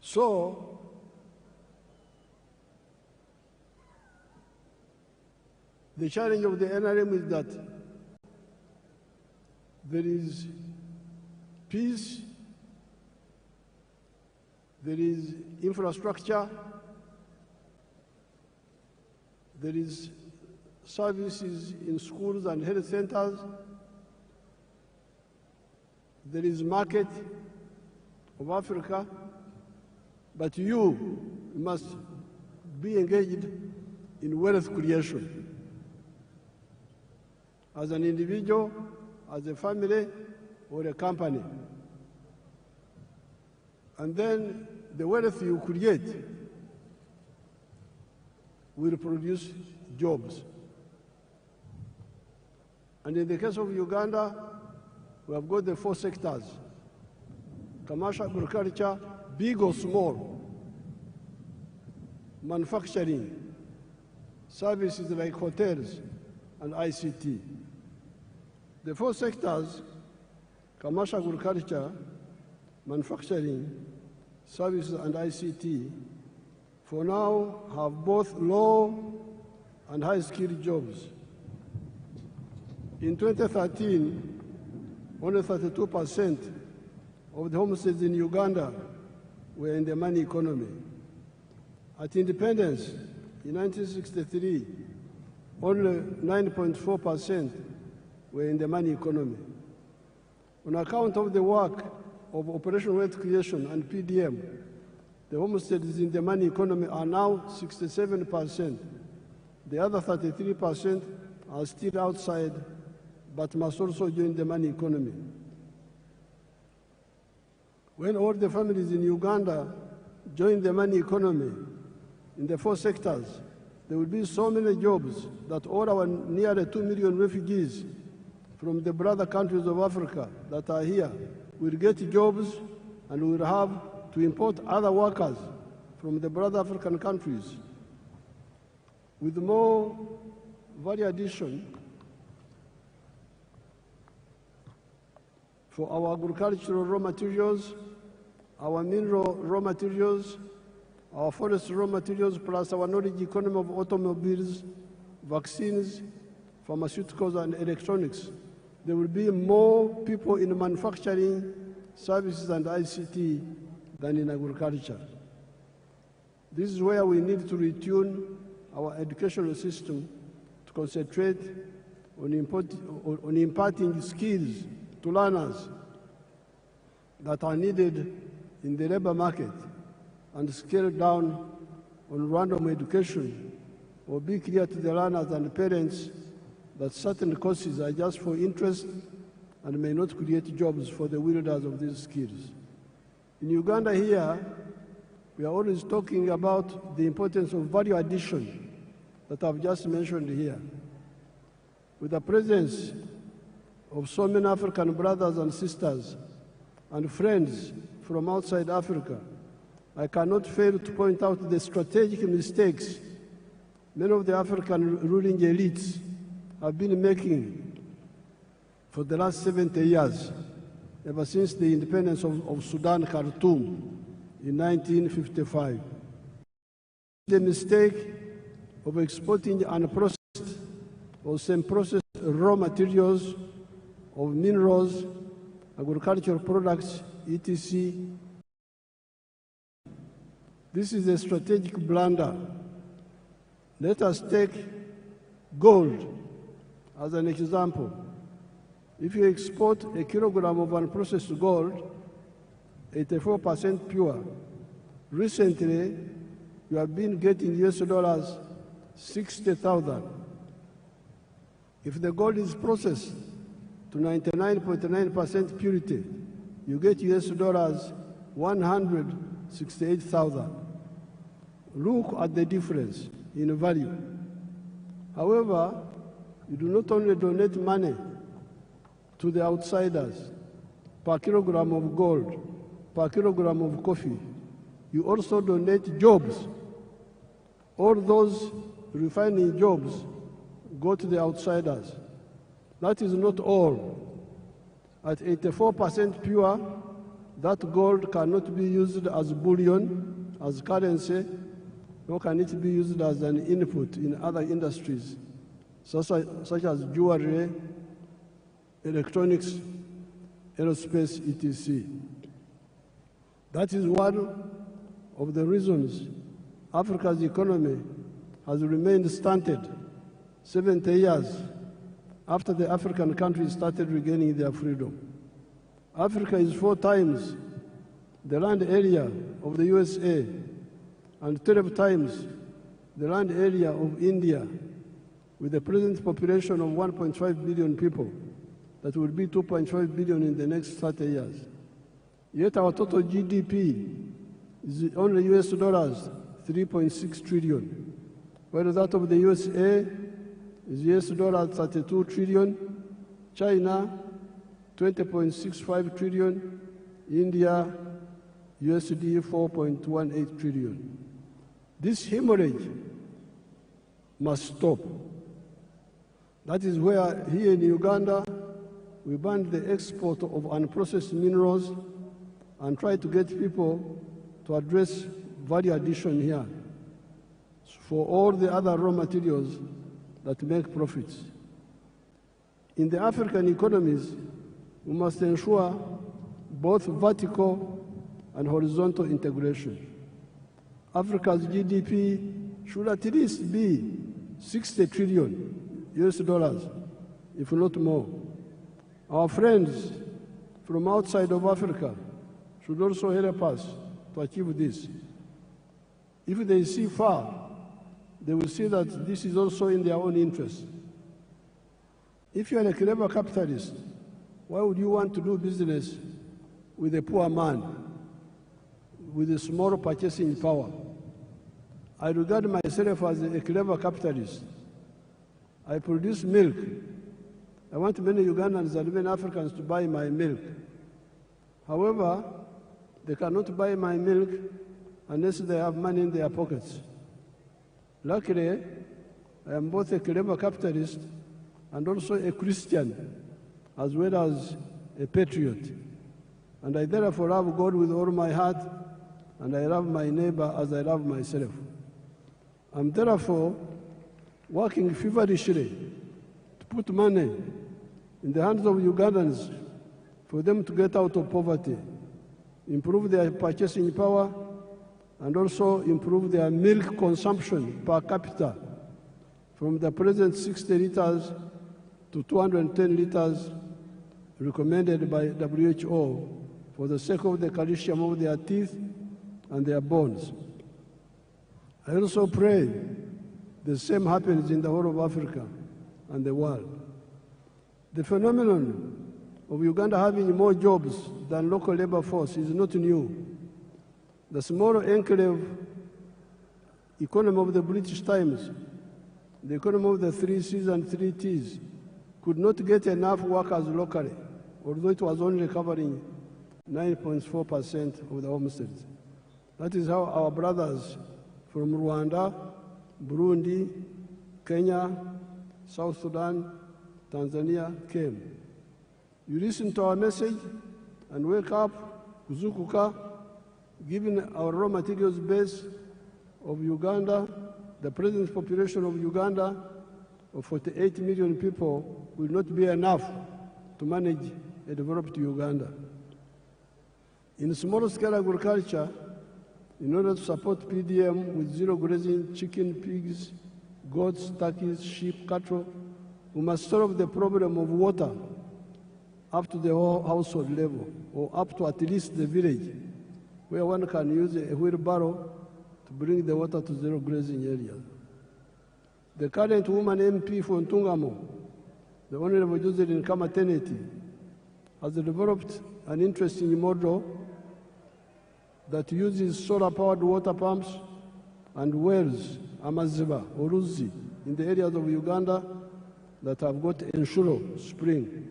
So, The challenge of the NRM is that there is peace, there is infrastructure, there is services in schools and health centers, there is market of Africa, but you must be engaged in wealth creation as an individual, as a family, or a company. And then the wealth you create will produce jobs. And in the case of Uganda, we have got the 4 sectors: commercial, agriculture, big or small, manufacturing, services like hotels, and ICT. The 4 sectors, commercial, agriculture, manufacturing, services, and ICT, for now have both low and high-skilled jobs. In 2013, only 32% of the homesteads in Uganda were in the money economy. At independence in 1963, only 9.4% were in the money economy. On account of the work of Operation Wealth Creation and PDM, the homesteads in the money economy are now 67%. The other 33% are still outside, but must also join the money economy. When all the families in Uganda join the money economy in the 4 sectors, there will be so many jobs that all our nearly 2 million refugees from the brother countries of Africa that are here will get jobs, and we will have to import other workers from the brother African countries. With more value addition for our agricultural raw materials, our mineral raw materials, our forest raw materials, plus our knowledge economy of automobiles, vaccines, pharmaceuticals, and electronics, there will be more people in manufacturing, services, and ICT than in agriculture. This is where we need to retune our educational system to concentrate on imparting skills to learners that are needed in the labor market, and scale down on random education, or be clear to the learners and parents that certain courses are just for interest and may not create jobs for the wielders of these skills. In Uganda here, we are always talking about the importance of value addition that I've just mentioned here. With the presence of so many African brothers and sisters and friends from outside Africa, I cannot fail to point out the strategic mistakes many of the African ruling elites have been making for the last 70 years, ever since the independence of Sudan, Khartoum, in 1955. The mistake of exporting unprocessed or semi-processed raw materials of minerals, agricultural products, etc. This is a strategic blunder. Let us take gold as an example. If you export a kilogram of unprocessed gold, 84% pure, recently you have been getting US dollars 60,000. If the gold is processed to 99.9% purity, you get US dollars 168,000. Look at the difference in value. However, you do not only donate money to the outsiders per kilogram of gold, per kilogram of coffee, you also donate jobs. All those refining jobs go to the outsiders. That is not all. At 84% pure, that gold cannot be used as bullion, as currency, nor can it be used as an input in other industries. such as jewelry, electronics, aerospace, etc. That is one of the reasons Africa's economy has remained stunted 70 years after the African countries started regaining their freedom. Africa is 4 times the land area of the USA and 12 times the land area of India, with a present population of 1.5 billion people that will be 2.5 billion in the next 30 years. Yet our total GDP is only US dollars 3.6 trillion, while that of the USA is US dollars 32 trillion, China 20.65 trillion, India USD 4.18 trillion. This hemorrhage must stop. That is where here in Uganda we banned the export of unprocessed minerals and try to get people to address value addition here for all the other raw materials that make profits. In the African economies, we must ensure both vertical and horizontal integration. Africa's GDP should at least be 60 trillion US dollars, if not more. Our friends from outside of Africa should also help us to achieve this. If they see far, they will see that this is also in their own interest. If you are a clever capitalist, why would you want to do business with a poor man with a small purchasing power? I regard myself as a clever capitalist. I produce milk. I want many Ugandans and many Africans to buy my milk. However, they cannot buy my milk unless they have money in their pockets. Luckily, I am both a clever capitalist and also a Christian, as well as a patriot. And I therefore love God with all my heart, and I love my neighbor as I love myself. I'm therefore working feverishly to put money in the hands of Ugandans for them to get out of poverty, improve their purchasing power, and also improve their milk consumption per capita from the present 60 liters to 210 liters recommended by WHO for the sake of the calcium of their teeth and their bones. I also pray the same happens in the whole of Africa and the world. The phenomenon of Uganda having more jobs than local labor force is not new. The small enclave economy of the British Times, the economy of the 3 C's and 3 T's, could not get enough workers locally, although it was only covering 9.4% of the homesteads. That is how our brothers from Rwanda, Burundi, Kenya, South Sudan, Tanzania came. You listen to our message and wake up, kuzukuka, given our raw materials base of Uganda, the present population of Uganda of 48 million people will not be enough to manage a developed Uganda. In small-scale agriculture, in order to support PDM with zero grazing chicken, pigs, goats, turkeys, sheep, cattle, we must solve the problem of water up to the whole household level, or up to at least the village, where one can use a wheelbarrow to bring the water to zero grazing areas. The current woman MP for Ntungamo, the Honorable Josephine Kamateneti, has developed an interesting model that uses solar-powered water pumps and wells, amaziba, or uzi, in the areas of Uganda that have got Enshuro spring.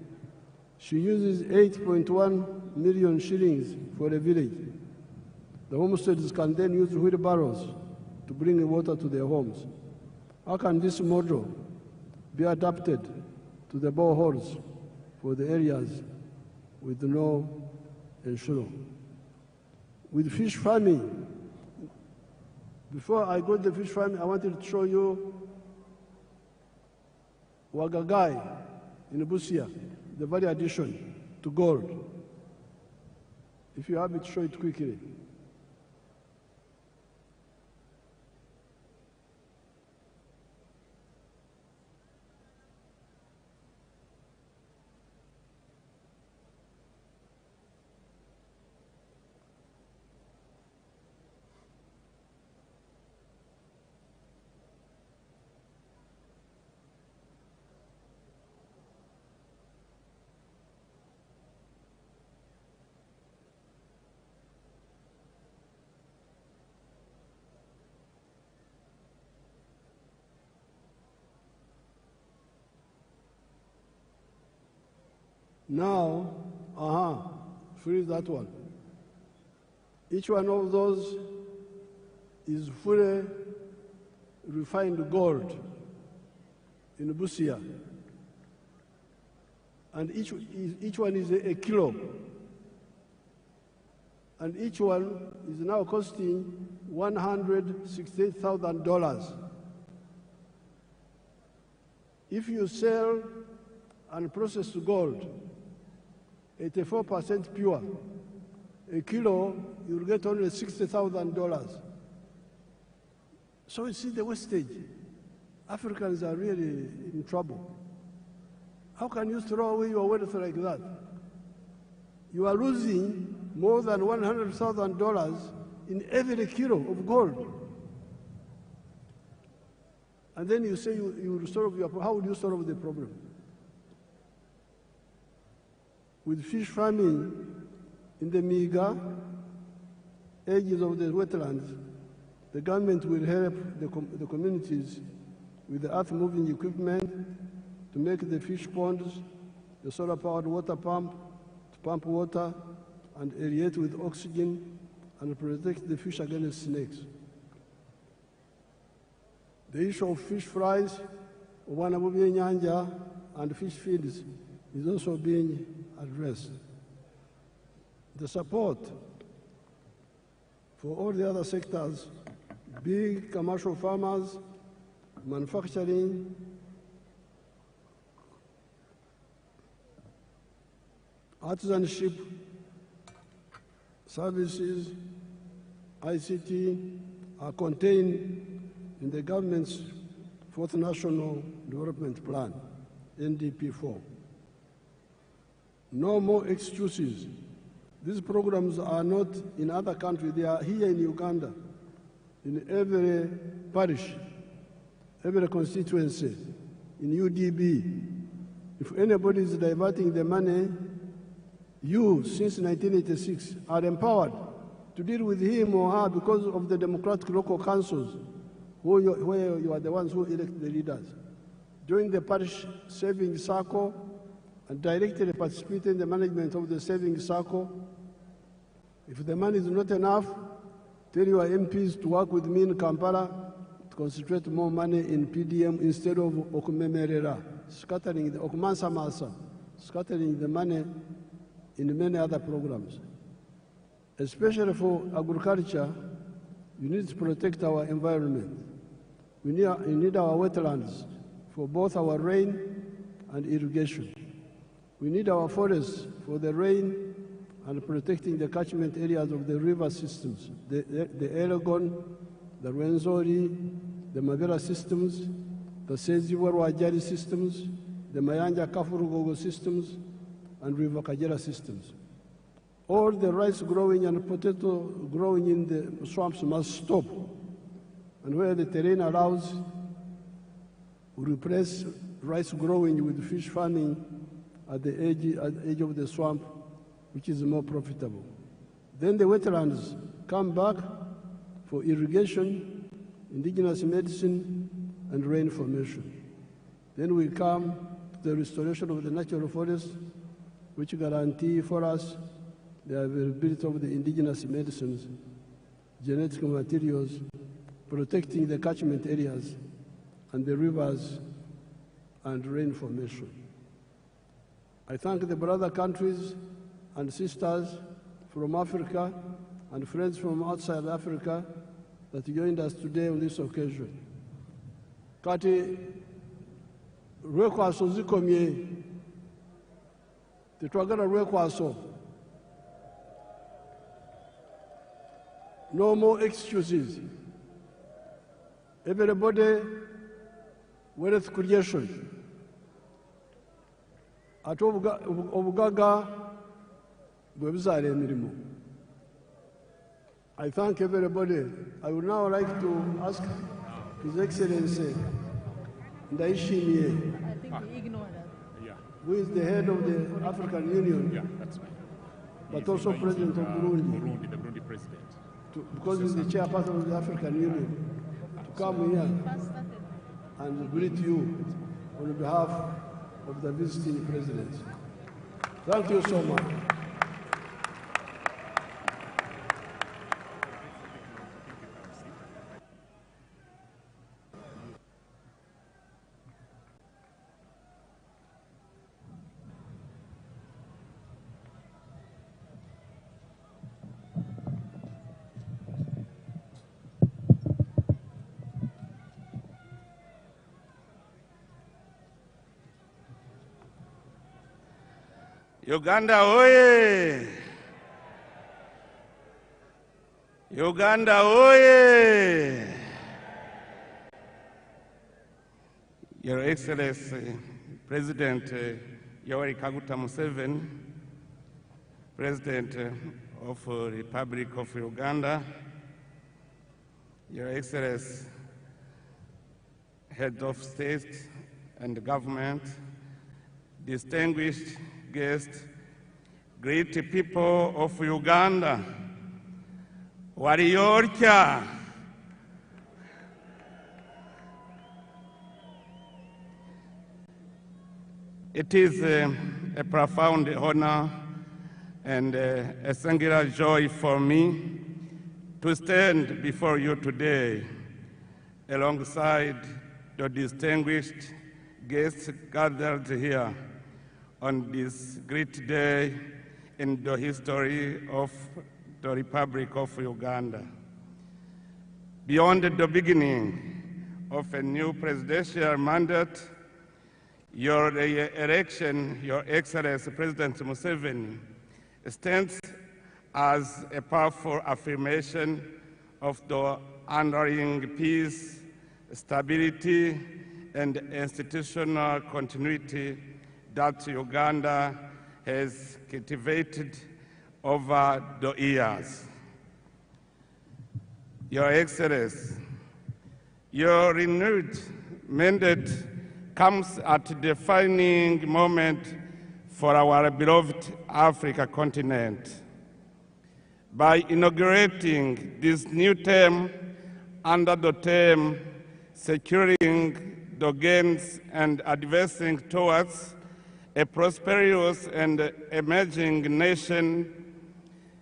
She uses 8.1 million shillings for a village. The homesteads can then use wheelbarrows to bring water to their homes. How can this model be adapted to the boreholes for the areas with no Enshuro? With fish farming, before I go to the fish farming, I wanted to show you Wagagai in Busia, the value addition to gold. If you have it, show it quickly. Now, freeze that one. Each one of those is fully refined gold in Busia. And each one is a kilo. And each one is now costing $168,000. If you sell and process gold, 84% pure, a kilo, you'll get only $60,000. So you see the wastage. Africans are really in trouble. How can you throw away your wealth like that? You are losing more than $100,000 in every kilo of gold. And then you say you will solve your problem. How would you solve the problem? With fish farming in the meager edges of the wetlands, the government will help the communities with the earth-moving equipment to make the fish ponds, the solar-powered water pump, to pump water and aerate with oxygen and protect the fish against snakes. The issue of fish fries, and fish feeds is also being addressed. The support for all the other sectors, big commercial farmers, manufacturing, artisanship, services, ICT, are contained in the government's Fourth National Development Plan, NDP4. No more excuses. These programs are not in other countries. They are here in Uganda, in every parish, every constituency, in UDB. If anybody is diverting the money, you, since 1986, are empowered to deal with him or her because of the democratic local councils, where you are the ones who elect the leaders. Join the parish savings circle and directly participate in the management of the savings circle. If the money is not enough, tell your MPs to work with me in Kampala to concentrate more money in PDM instead of okumemerera, scattering the okumansamasa, scattering the money in many other programs. Especially for agriculture, you need to protect our environment. We need our wetlands for both our rain and irrigation. We need our forests for the rain and protecting the catchment areas of the river systems, the Elgon, the Rwenzori, the Mabera systems, the Seziwa-Rwajari systems, the Mayanja-Kafurugogo systems, and River Kagera systems. All the rice growing and potato growing in the swamps must stop. And where the terrain allows, we replace rice growing with fish farming at the edge of the swamp, which is more profitable. Then the wetlands come back for irrigation, indigenous medicine, and rain formation. Then we come to the restoration of the natural forests, which guarantee for us the availability of the indigenous medicines, genetic materials, protecting the catchment areas and the rivers and rain formation. I thank the brother countries and sisters from Africa and friends from outside Africa that joined us today on this occasion. Kati, Rwekwaso zikomye. Tetwagala Rwekwaso. No more excuses. Everybody with creation. At Obugaga, Bwebzare Mirimo. I thank everybody. I would now like to ask His Excellency Ndaishimie, I think we ignore that. Yeah, who is the head of the African Union, yeah, that's right. but also President of Burundi, The Burundi president. because he's the chairperson of the African Union, to come here and greet you on behalf of the visiting president. Thank you so much. Uganda oye! Uganda oye! Your Excellency, President Yoweri Kaguta Museveni, President of the Republic of Uganda, Your Excellency, Head of State and Government, distinguished guests, great people of Uganda, Wariyorcha, it is a profound honor and a singular joy for me to stand before you today alongside the distinguished guests gathered here on this great day in the history of the Republic of Uganda. Beyond the beginning of a new presidential mandate, your election, Your Excellency President Museveni, stands as a powerful affirmation of the enduring peace, stability, and institutional continuity that Uganda has cultivated over the years. Your Excellency, your renewed mandate comes at a defining moment for our beloved Africa continent. By inaugurating this new term under the term Securing the Gains and Advancing Towards a Prosperous and Emerging Nation,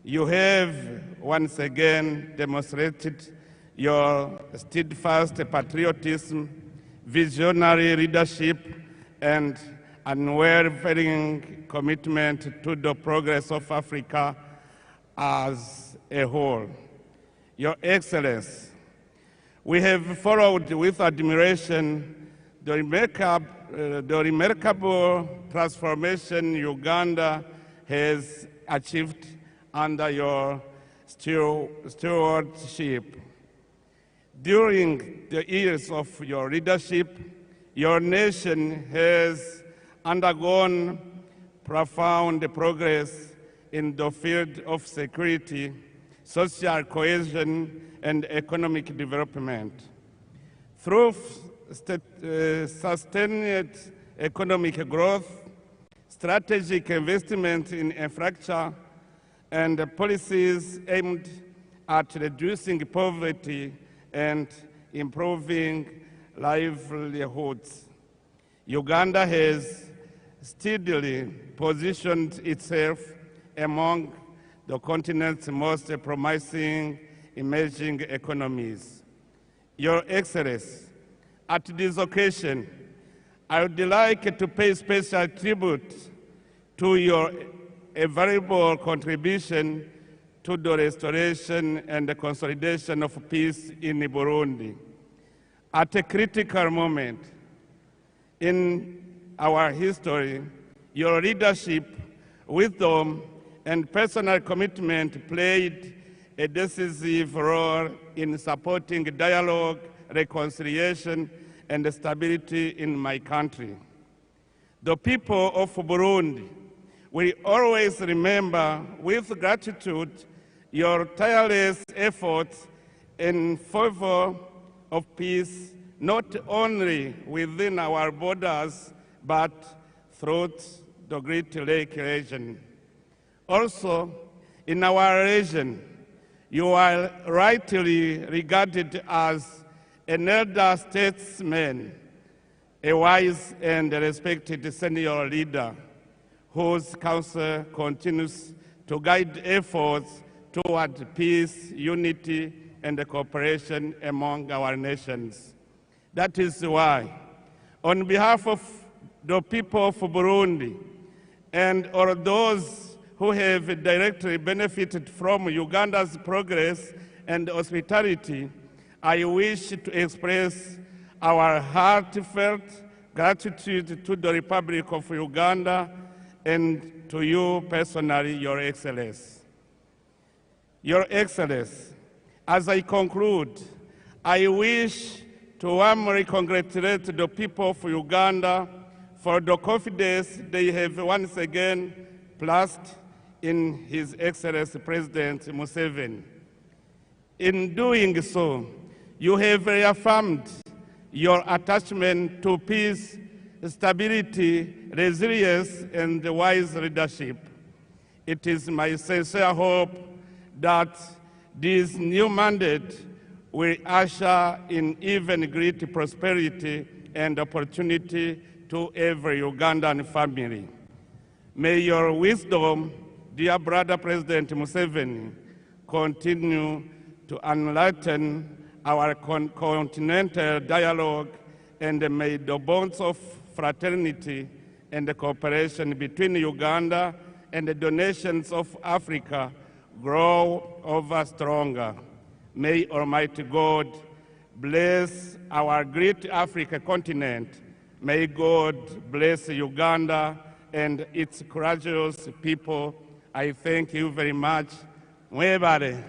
you have once again demonstrated your steadfast patriotism, visionary leadership, and unwavering commitment to the progress of Africa as a whole. Your Excellency, we have followed with admiration the remarkable transformation Uganda has achieved under your stewardship. During the years of your leadership, your nation has undergone profound progress in the field of security, social cohesion, and economic development. Through sustained economic growth, strategic investment in infrastructure, and policies aimed at reducing poverty and improving livelihoods, Uganda has steadily positioned itself among the continent's most promising emerging economies. Your Excellency, at this occasion, I would like to pay special tribute to your invaluable contribution to the restoration and the consolidation of peace in Burundi. At a critical moment, in our history, your leadership, wisdom, and personal commitment played a decisive role in supporting dialogue, reconciliation, and stability in my country. The people of Burundi will always remember with gratitude your tireless efforts in favor of peace, not only within our borders, but throughout the Great Lake region. Also, in our region, you are rightly regarded as an elder statesman, a wise and respected senior leader whose counsel continues to guide efforts toward peace, unity, and cooperation among our nations. That is why, on behalf of the people of Burundi and all those who have directly benefited from Uganda's progress and hospitality, I wish to express our heartfelt gratitude to the Republic of Uganda and to you personally, Your Excellency. Your Excellency, as I conclude, I wish to warmly congratulate the people of Uganda for the confidence they have once again placed in His Excellency President Museveni. In doing so, you have reaffirmed your attachment to peace, stability, resilience, and wise leadership. It is my sincere hope that this new mandate will usher in even greater prosperity and opportunity to every Ugandan family. May your wisdom, dear brother President Museveni, continue to enlighten our continental dialogue, and may the bonds of fraternity and cooperation between Uganda and the nations of Africa grow ever stronger. May Almighty God bless our great Africa continent. May God bless Uganda and its courageous people. I thank you very much. Mwebale.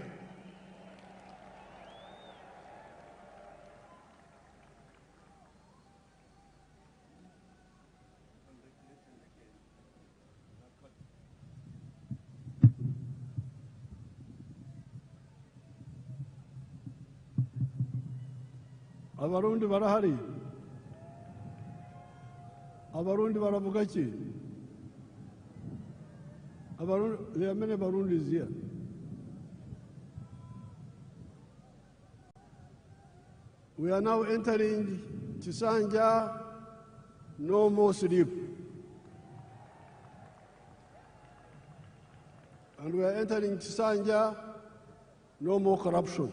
Abarundi barahari. Abarundi baravuga ki? There are many Barundis here. We are now entering Chisanja, no more sleep. And we are entering Chisanja, no more corruption.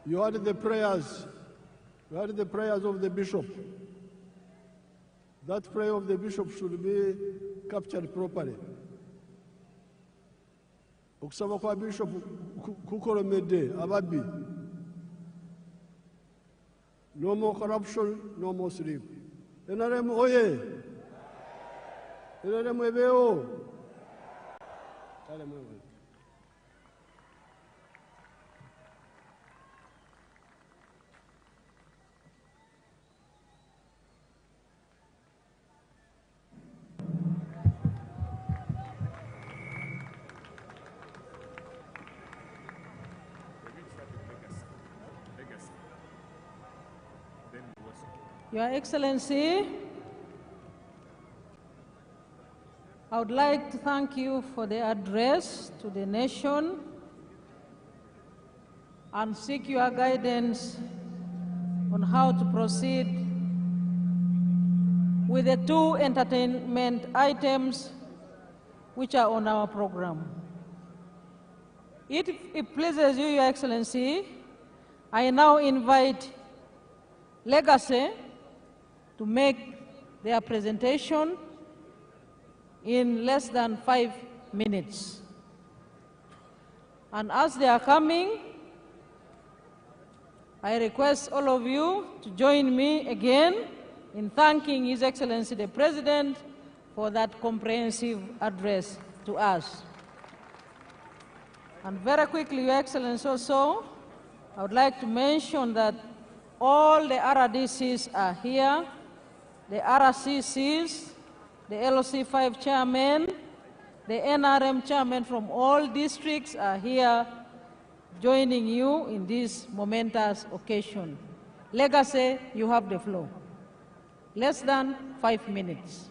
You heard the prayers. You heard the prayers of the bishop. That prayer of the bishop should be captured properly. Okusaba kwa bishop kukolomedde ababbi. No more corruption, no more sleep. NRM oye. NRM ebeo. Your Excellency, I would like to thank you for the address to the nation and seek your guidance on how to proceed with the two entertainment items which are on our program. If it pleases you, Your Excellency, I now invite Legacy to make their presentation in less than 5 minutes. And as they are coming, I request all of you to join me again in thanking His Excellency the President for that comprehensive address to us. And very quickly, Your Excellency, also, I would like to mention that all the RDCs are here, the RCCs, the LOC5 chairmen, the NRM chairmen from all districts are here joining you in this momentous occasion. Legacy, you have the floor. Less than 5 minutes.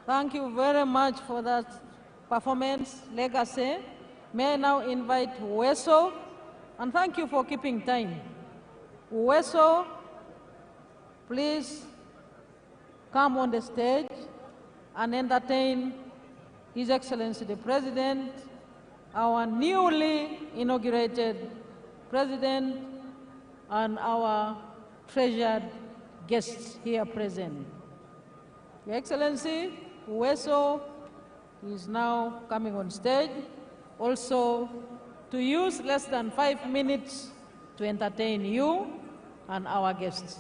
Thank you very much for that performance, Legacy. May I now invite Uweso, and thank you for keeping time. Uweso, please come on the stage and entertain His Excellency the President, our newly inaugurated President, and our treasured guests here present. Your Excellency, Uweso is now coming on stage, also to use less than 5 minutes to entertain you and our guests.